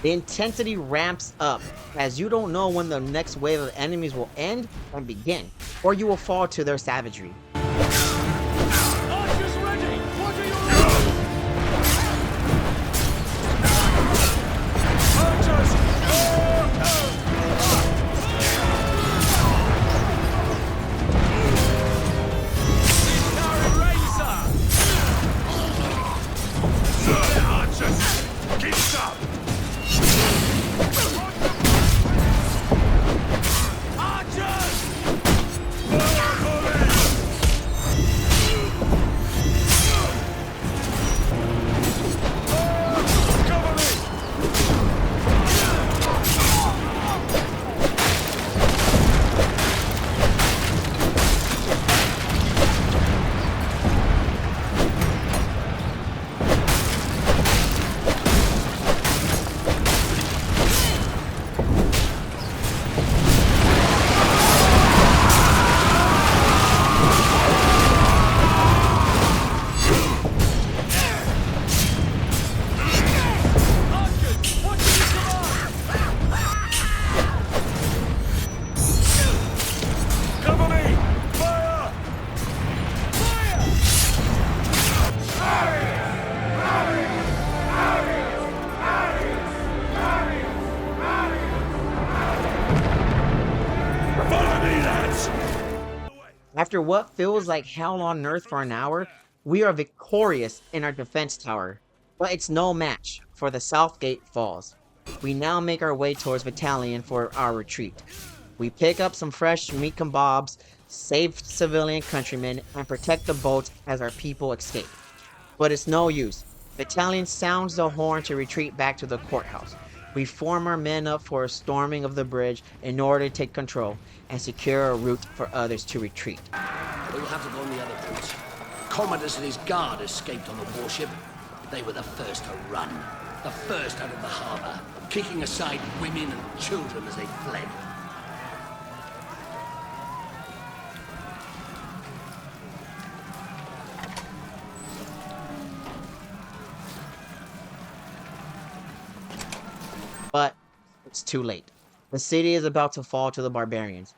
The intensity ramps up as you don't know when the next wave of enemies will end and begin, or you will fall to their savagery. Archers ready! What are your Archers! After what feels like hell on earth for an hour, we are victorious in our defense tower. But it's no match, for the south gate falls. We now make our way towards Vitalian for our retreat. We pick up some fresh meat kebabs, save civilian countrymen, and protect the boats as our people escape. But it's no use. Vitalian sounds the horn to retreat back to the courthouse. We form our men up for a storming of the bridge in order to take control and secure a route for others to retreat. We'll have to go on the other route. Commodus and his guard escaped on the warship. They were the first to run, the first out of the harbor, kicking aside women and children as they fled. But it's too late. The city is about to fall to the barbarians.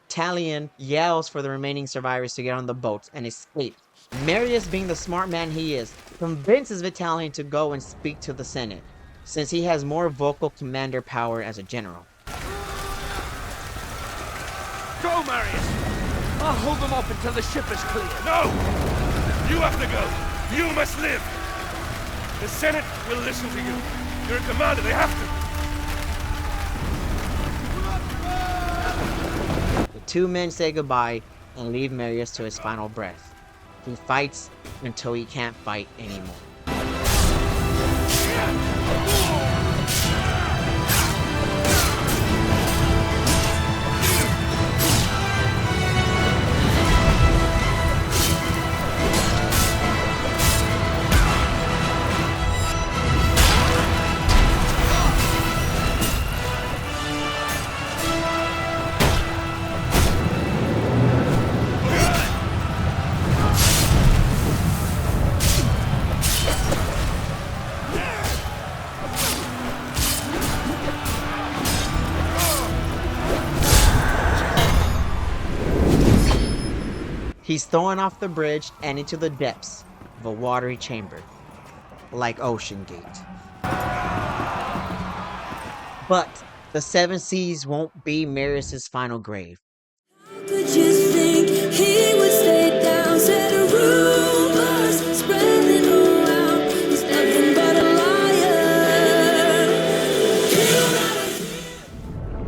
Talion yells for the remaining survivors to get on the boats and escape. Marius, being the smart man he is, convinces Vitalian to go and speak to the Senate, since he has more vocal commander power as a general. Go, Marius! I'll hold them off until the ship is clear. No! You have to go. You must live. The Senate will listen to you. You're a commander. They have to. The two men say goodbye and leave Marius to his final breath. He fights until he can't fight anymore. He's thrown off the bridge and into the depths of a watery chamber, like Ocean Gate. But the Seven Seas won't be Marius' final grave. Could you think he would stay down? Said the rumors spreading around. He's nothing but a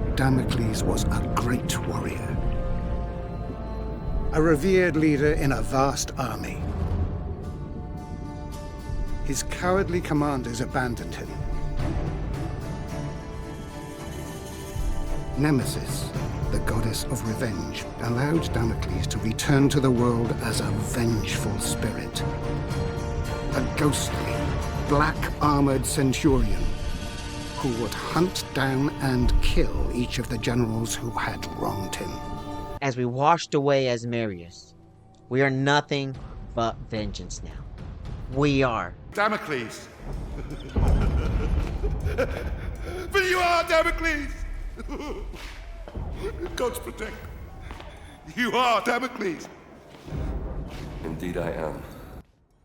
liar. Damocles was a great warrior, a revered leader in a vast army. His cowardly commanders abandoned him. Nemesis, the goddess of revenge, allowed Damocles to return to the world as a vengeful spirit. A ghostly, black-armored centurion who would hunt down and kill each of the generals who had wronged him. As we washed away as Marius, we are nothing but vengeance now. We are Damocles! But you are Damocles! Gods protect. You are Damocles! Indeed I am.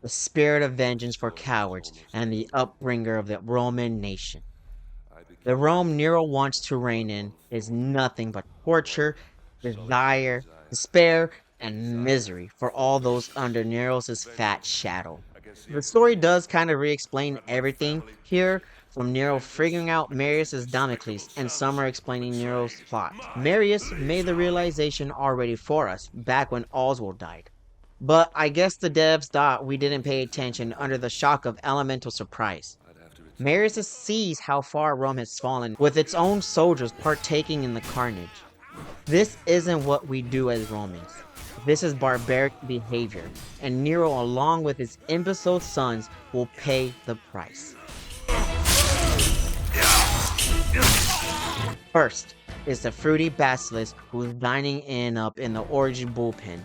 the spirit of vengeance for cowards and the upbringer of the Roman nation. The Rome Nero wants to reign in is nothing but torture, desire, despair, and misery for all those under Nero's fat shadow. The story does kind of re-explain everything here, from Nero figuring out Marius as Damocles and Summer explaining Nero's plot. Marius made the realization already for us back when Oswald died. But I guess the devs thought we didn't pay attention under the shock of elemental surprise. Marius sees how far Rome has fallen, with its own soldiers partaking in the carnage. This isn't what we do as Romans. This is barbaric behavior, and Nero along with his imbecile sons will pay the price. First is the fruity basilisk who's dining up in the orgy bullpen.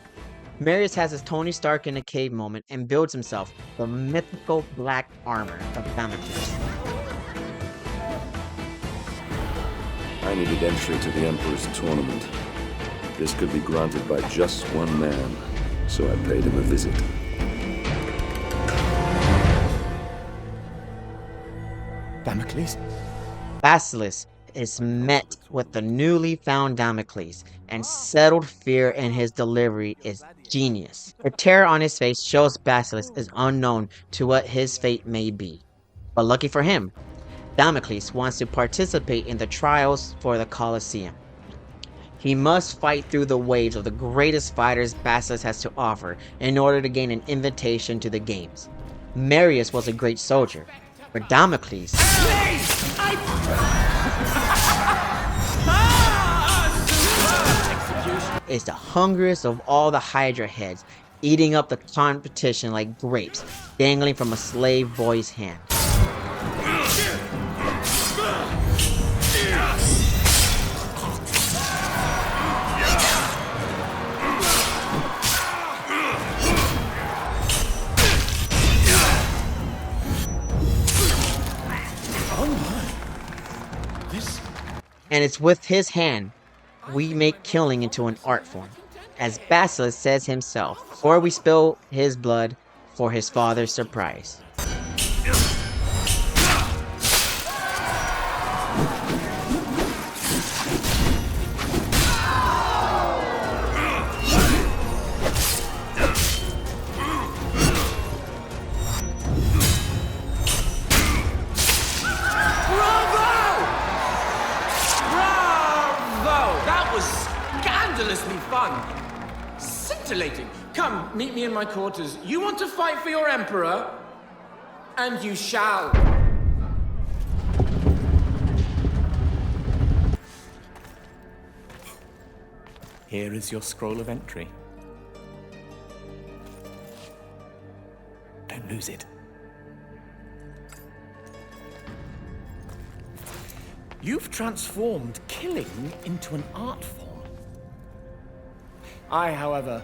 Marius has his Tony Stark in a cave moment and builds himself the mythical black armor of Damocles. I needed entry to the Emperor's tournament. This could be granted by just one man, so I paid him a visit. Damocles? Basilisk is met with the newly found Damocles, and settled fear in his delivery is genius. The terror on his face shows Basilisk is unknown to what his fate may be. But lucky for him, Damocles wants to participate in the trials for the Colosseum. He must fight through the waves of the greatest fighters Basilisk has to offer in order to gain an invitation to the games. Marius was a great soldier, but Damocles is the hungriest of all the Hydra heads, eating up the competition like grapes, dangling from a slave boy's hand. And it's with his hand we make killing into an art form, as Basilisk says himself, or we spill his blood for his father's surprise. Fun. Scintillating. Come, meet me in my quarters. You want to fight for your emperor? And you shall. Here is your scroll of entry. Don't lose it. You've transformed killing into an art form. I, however,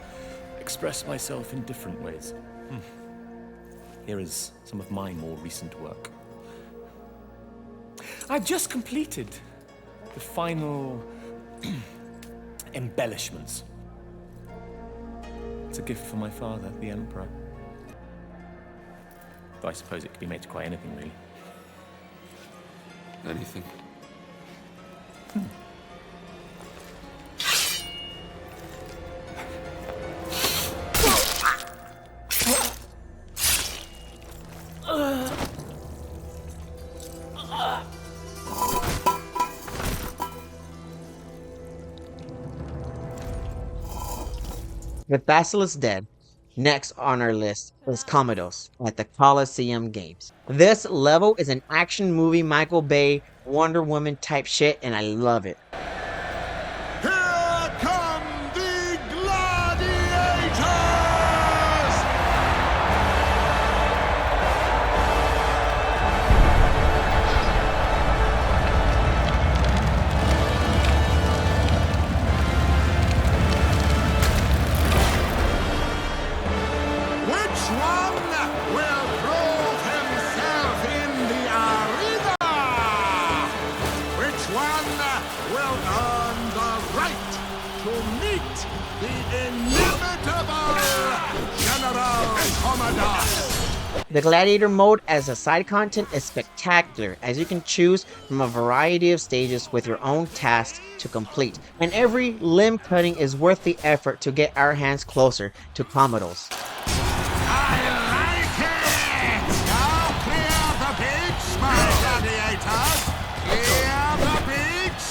express myself in different ways. Here is some of my more recent work. I've just completed the final embellishments. It's a gift for my father, the Emperor. Though I suppose it could be made to quite anything, really. Anything? With Basilisk dead, next on our list is Commodus at the Coliseum Games. This level is an action movie Michael Bay, Wonder Woman type shit, and I love it. Here come the gladiators! Which one will prove himself in the arena? Which one will earn the right to meet the inimitable General Commodus? The Gladiator mode as a side content is spectacular, as you can choose from a variety of stages with your own tasks to complete, and every limb cutting is worth the effort to get our hands closer to Commodus. Now clear the beach, my gladiators! Clear the beach!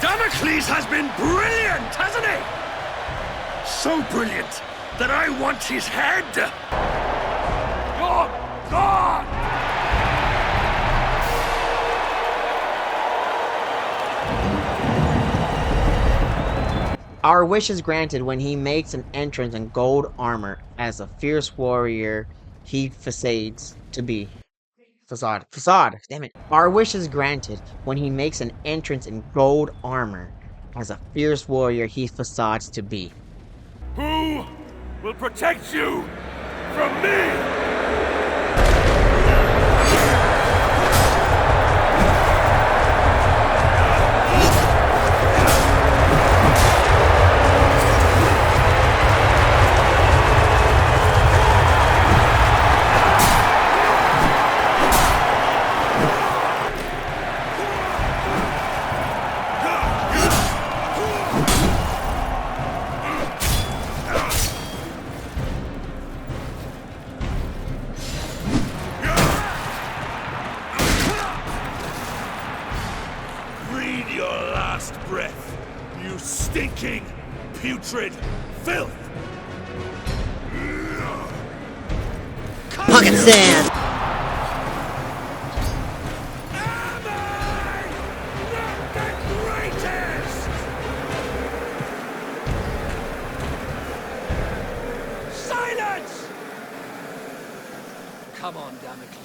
Damocles has been brilliant, hasn't he? So brilliant that I want his head. You're gone! Our wish is granted when he makes an entrance in gold armor as a fierce warrior he facades to be. Facade, damn it. Our wish is granted when he makes an entrance in gold armor as a fierce warrior he facades to be. Who will protect you from me? Breath, you stinking, putrid filth! Pocket sand! Silence! Come on, Damocles.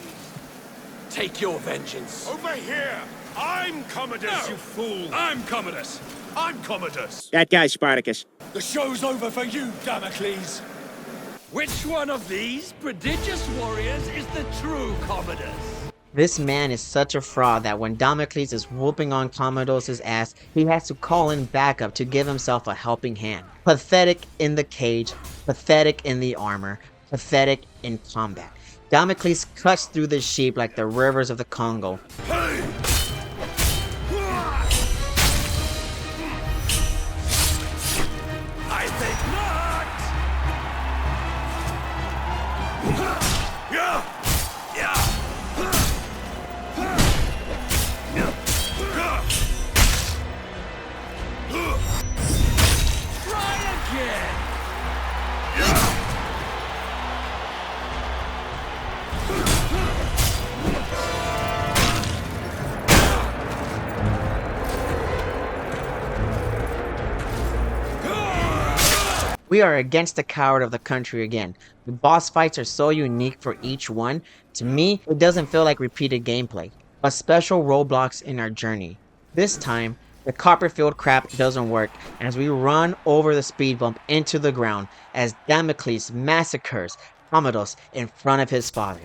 Take your vengeance. Over here! I'm Commodus, you fool! I'm Commodus! I'm Commodus! That guy's Spartacus. The show's over for you, Damocles! Which one of these prodigious warriors is the true Commodus? This man is such a fraud that when Damocles is whooping on Commodus' ass, he has to call in backup to give himself a helping hand. Pathetic in the cage, pathetic in the armor, pathetic in combat. Damocles cuts through the sheep like the rivers of the Congo. Hey! I think not! We are against the coward of the country again. The boss fights are so unique for each one. To me, it doesn't feel like repeated gameplay, but special roadblocks in our journey. This time, the Copperfield crap doesn't work as we run over the speed bump into the ground as Damocles massacres Commodus in front of his father.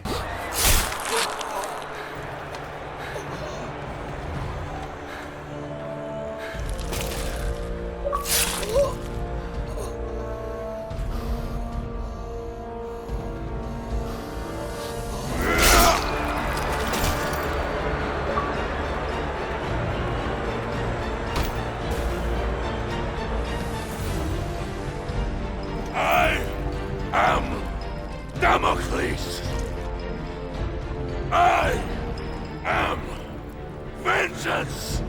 I am Damocles. I am vengeance.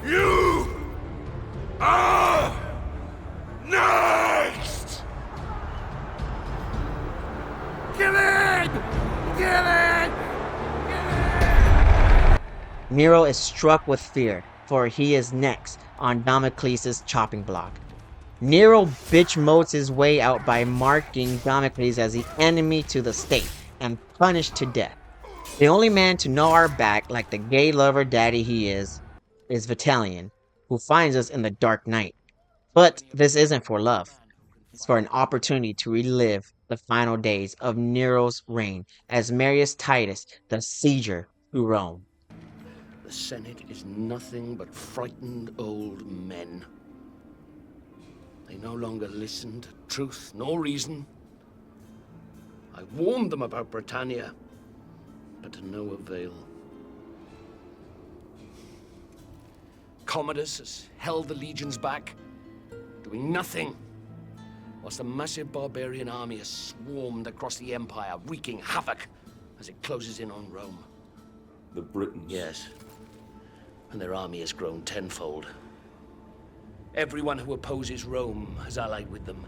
You are next. Kill it! Kill it! Nero is struck with fear, for he is next on Damocles' chopping block. Nero bitch modes his way out by marking Damocles as the enemy to the state and punished to death. The only man to know our back like the gay lover daddy he is Vitalian, who finds us in the dark night. But this isn't for love. It's for an opportunity to relive the final days of Nero's reign as Marius Titus, the sieger through Rome. The Senate is nothing but frightened old men. They no longer listen to truth nor reason. I warned them about Britannia, but to no avail. Commodus has held the legions back, doing nothing, whilst a massive barbarian army has swarmed across the empire, wreaking havoc as it closes in on Rome. The Britons? Yes. And their army has grown tenfold. Everyone who opposes Rome has allied with them.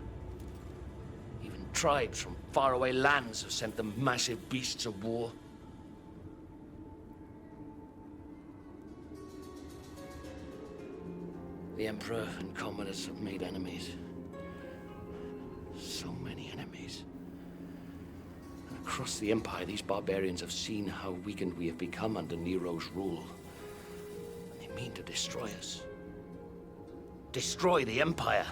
Even tribes from faraway lands have sent them massive beasts of war. The Emperor and Commodus have made enemies. So many enemies. And across the Empire, these barbarians have seen how weakened we have become under Nero's rule. And they mean to destroy us. Destroy the Empire.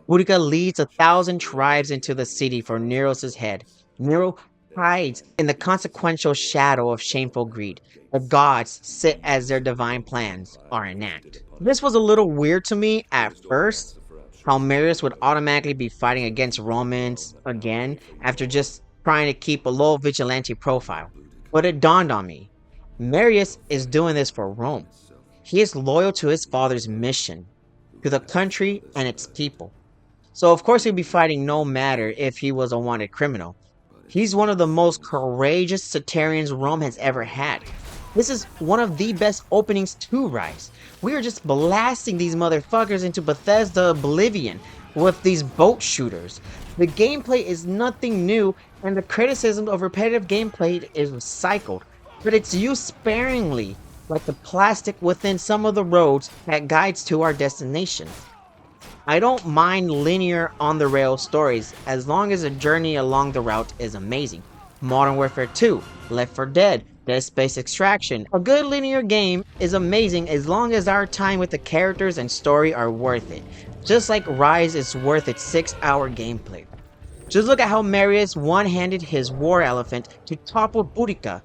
Boudica leads 1,000 tribes into the city for Nero's head. Nero hides in the consequential shadow of shameful greed. The gods sit as their divine plans are enacted. This was a little weird to me at first, how Marius would automatically be fighting against Romans again after just trying to keep a low vigilante profile. But it dawned on me, Marius is doing this for Rome. He is loyal to his father's mission, to the country and its people. So of course he'd be fighting no matter if he was a wanted criminal. He's one of the most courageous Satarians Rome has ever had. This is one of the best openings to Ryse. We are just blasting these motherfuckers into Bethesda oblivion with these boat shooters. The gameplay is nothing new and the criticism of repetitive gameplay is recycled, but it's used sparingly, like the plastic within some of the roads that guides to our destination. I don't mind linear on-the-rails stories as long as the journey along the route is amazing. Modern Warfare 2, Left 4 Dead, Dead Space Extraction. A good linear game is amazing as long as our time with the characters and story are worth it. Just like Ryse is worth its 6-hour gameplay. Just look at how Marius one-handed his war elephant to topple Boudica.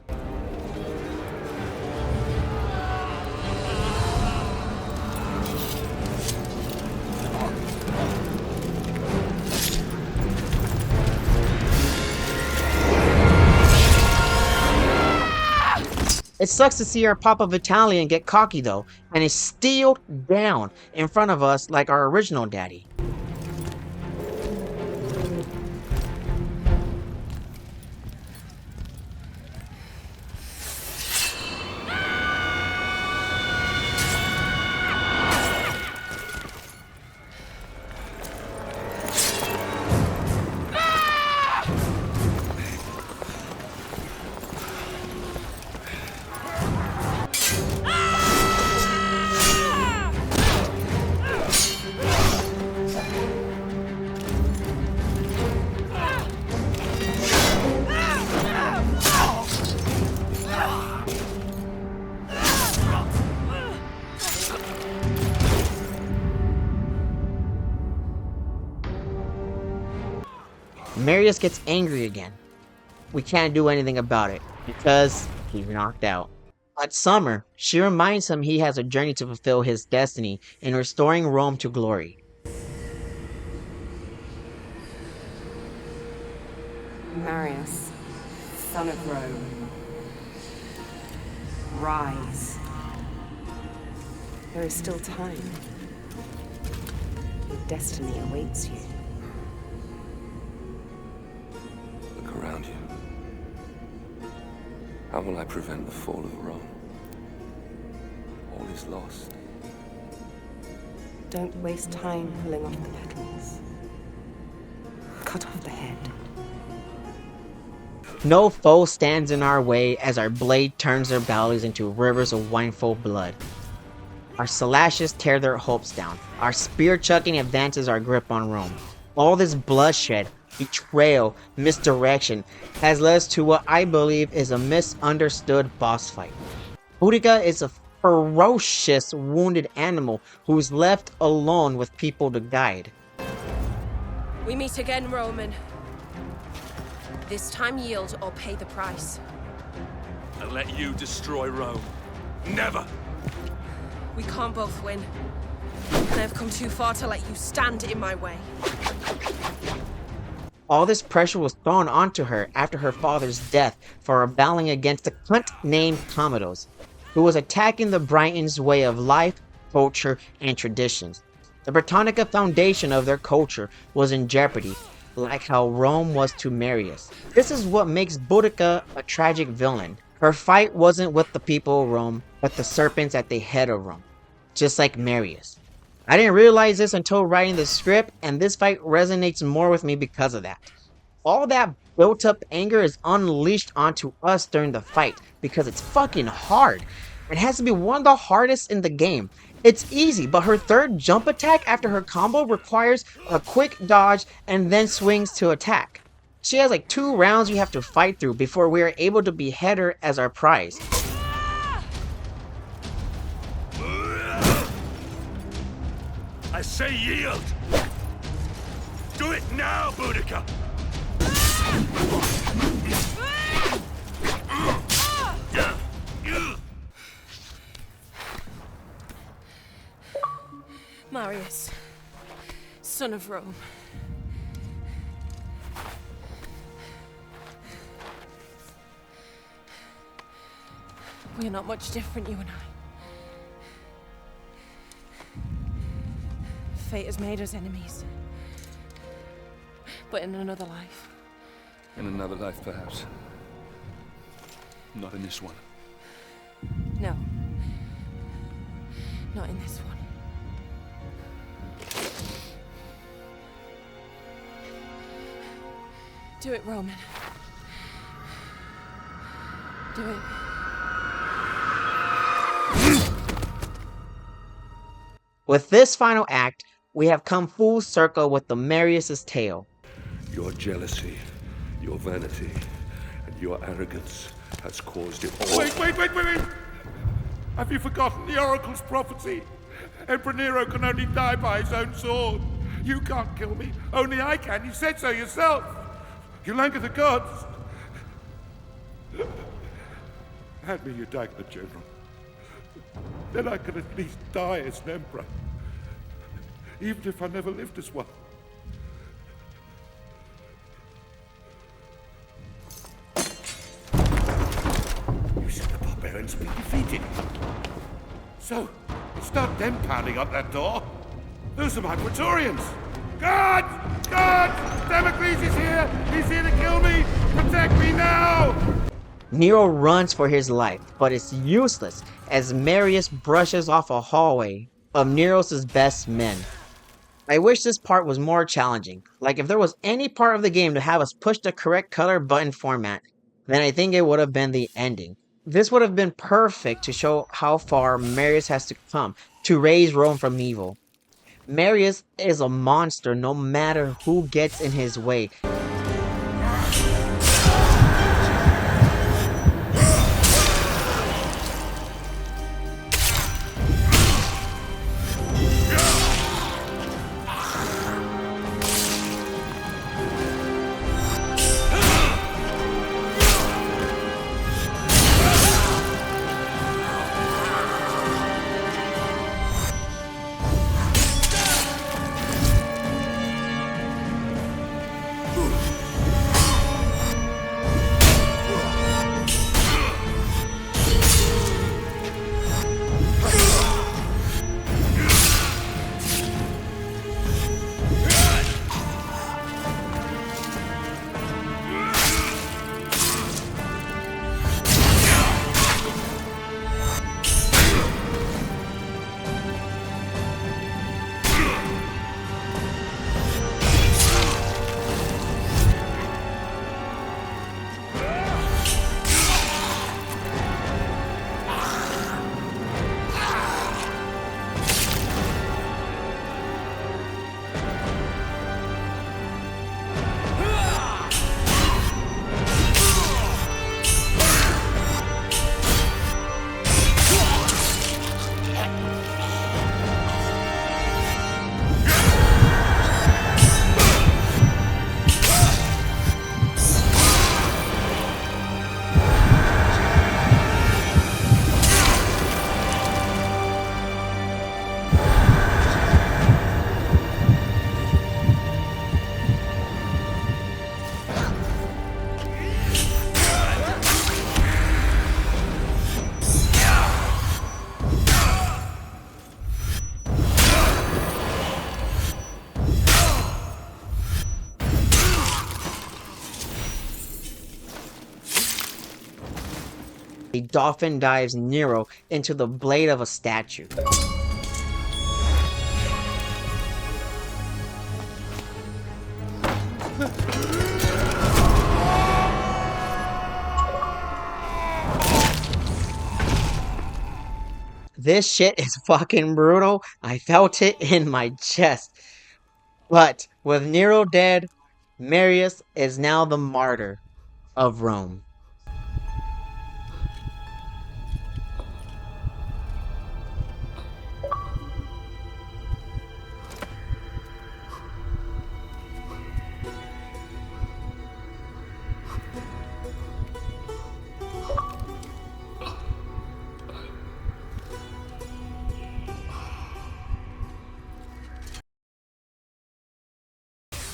It sucks to see our Papa Vitalian get cocky though, and is steeled down in front of us like our original daddy. Marius gets angry again. We can't do anything about it, because he's knocked out. But Summer, she reminds him he has a journey to fulfill his destiny in restoring Rome to glory. Marius, son of Rome, rise. There is still time. Your destiny awaits you. Look around you. How will I prevent the fall of Rome? All is lost. Don't waste time pulling off the petals. Cut off the head. No foe stands in our way as our blade turns their valleys into rivers of wineful blood. Our slashes tear their hopes down. Our spear chucking advances our grip on Rome. All this bloodshed, betrayal, misdirection has led us to what I believe is a misunderstood boss fight. Boudica is a ferocious wounded animal who's left alone with people to guide. We meet again, Roman. This time yield or pay the price. And let you destroy Rome. Never! We can't both win. And I've come too far to let you stand in my way. All this pressure was thrown onto her after her father's death for rebelling against a cunt named Commodus, who was attacking the Britons' way of life, culture, and traditions. The Britannica foundation of their culture was in jeopardy, like how Rome was to Marius. This is what makes Boudica a tragic villain. Her fight wasn't with the people of Rome, but the serpents at the head of Rome, just like Marius. I didn't realize this until writing the script, and this fight resonates more with me because of that. All that built-up anger is unleashed onto us during the fight, because it's fucking hard. It has to be one of the hardest in the game. It's easy, but her third jump attack after her combo requires a quick dodge and then swings to attack. She has like 2 rounds we have to fight through before we are able to behead her as our prize. I say yield! Do it now, Boudica! Marius, son of Rome. We're not much different, you and I. Fate has made us enemies. But in another life. In another life, perhaps. Not in this one. No. Not in this one. Do it, Roman. Do it. With this final act, we have come full circle with the Marius' tale. Your jealousy, your vanity, and your arrogance has caused it all. Wait! Have you forgotten the Oracle's prophecy? Emperor Nero can only die by his own sword. You can't kill me, only I can. You said so yourself. You'll anger the gods. Hand me your dagger, General. Then I can at least die as an emperor. Even if I never lived as one. You said the barbarians will be defeated. So, it's not them pounding up that door. Those are my Praetorians. Guards! Damocles is here! He's here to kill me! Protect me now! Nero runs for his life, but it's useless as Marius brushes off a hallway of Nero's best men. I wish this part was more challenging. Like if there was any part of the game to have us push the correct color button format, then I think it would have been the ending. This would have been perfect to show how far Marius has to come to raise Rome from evil. Marius is a monster no matter who gets in his way. He dolphin dives Nero into the blade of a statue. This shit is fucking brutal. I felt it in my chest. But with Nero dead, Marius is now the martyr of Rome.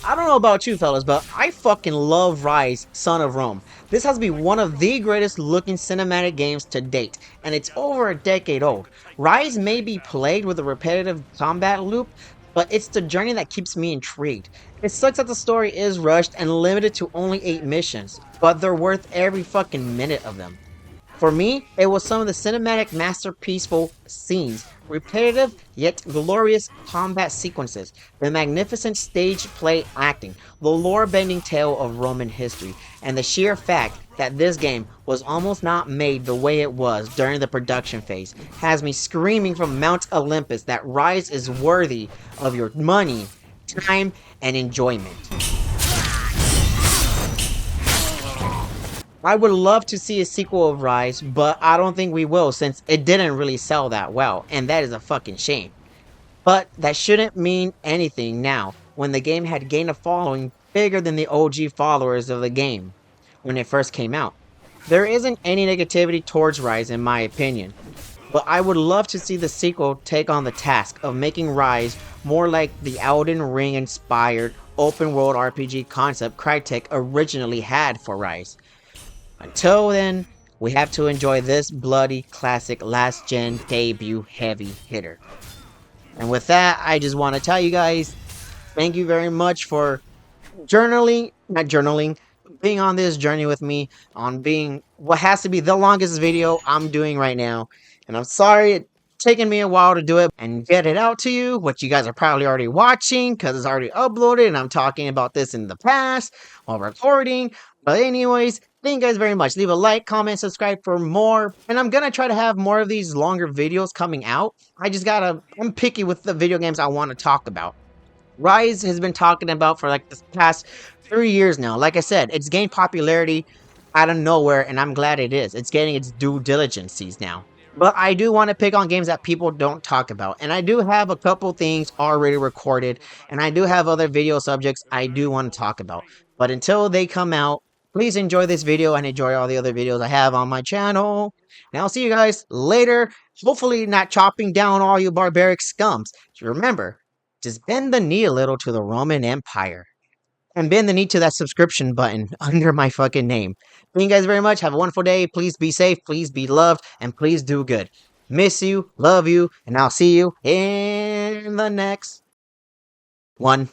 I don't know about you fellas, but I fucking love Ryse, Son of Rome. This has to be one of the greatest looking cinematic games to date, and it's over a decade old. Ryse may be plagued with a repetitive combat loop, but it's the journey that keeps me intrigued. It sucks that the story is rushed and limited to only 8 missions, but they're worth every fucking minute of them. For me, it was some of the cinematic masterpieceful scenes, repetitive yet glorious combat sequences, the magnificent stage play acting, the lore-bending tale of Roman history, and the sheer fact that this game was almost not made the way it was during the production phase has me screaming from Mount Olympus that Ryse is worthy of your money, time, and enjoyment. I would love to see a sequel of Ryse, but I don't think we will since it didn't really sell that well, and that is a fucking shame. But that shouldn't mean anything now, when the game had gained a following bigger than the OG followers of the game when it first came out. There isn't any negativity towards Ryse in my opinion, but I would love to see the sequel take on the task of making Ryse more like the Elden Ring inspired open world RPG concept Crytek originally had for Ryse. Until then, we have to enjoy this bloody classic last gen debut heavy hitter. And with that, I just want to tell you guys, thank you very much for being on this journey with me, on being what has to be the longest video I'm doing right now. And I'm sorry it's taken me a while to do it and get it out to you, which you guys are probably already watching because it's already uploaded and I'm talking about this in the past while recording. But anyways, thank you guys very much. Leave a like, comment, subscribe for more. And I'm gonna try to have more of these longer videos coming out. I'm picky with the video games I want to talk about. Ryse has been talking about for like the past 3 years now. Like I said, it's gained popularity out of nowhere, and I'm glad it is. It's getting its due diligences now. But I do want to pick on games that people don't talk about. And I do have a couple things already recorded, and I do have other video subjects I do want to talk about. But until they come out, please enjoy this video and enjoy all the other videos I have on my channel. And I'll see you guys later. Hopefully not chopping down all you barbaric scums. Remember, just bend the knee a little to the Roman Empire. And bend the knee to that subscription button under my fucking name. Thank you guys very much. Have a wonderful day. Please be safe. Please be loved. And please do good. Miss you. Love you. And I'll see you in the next one.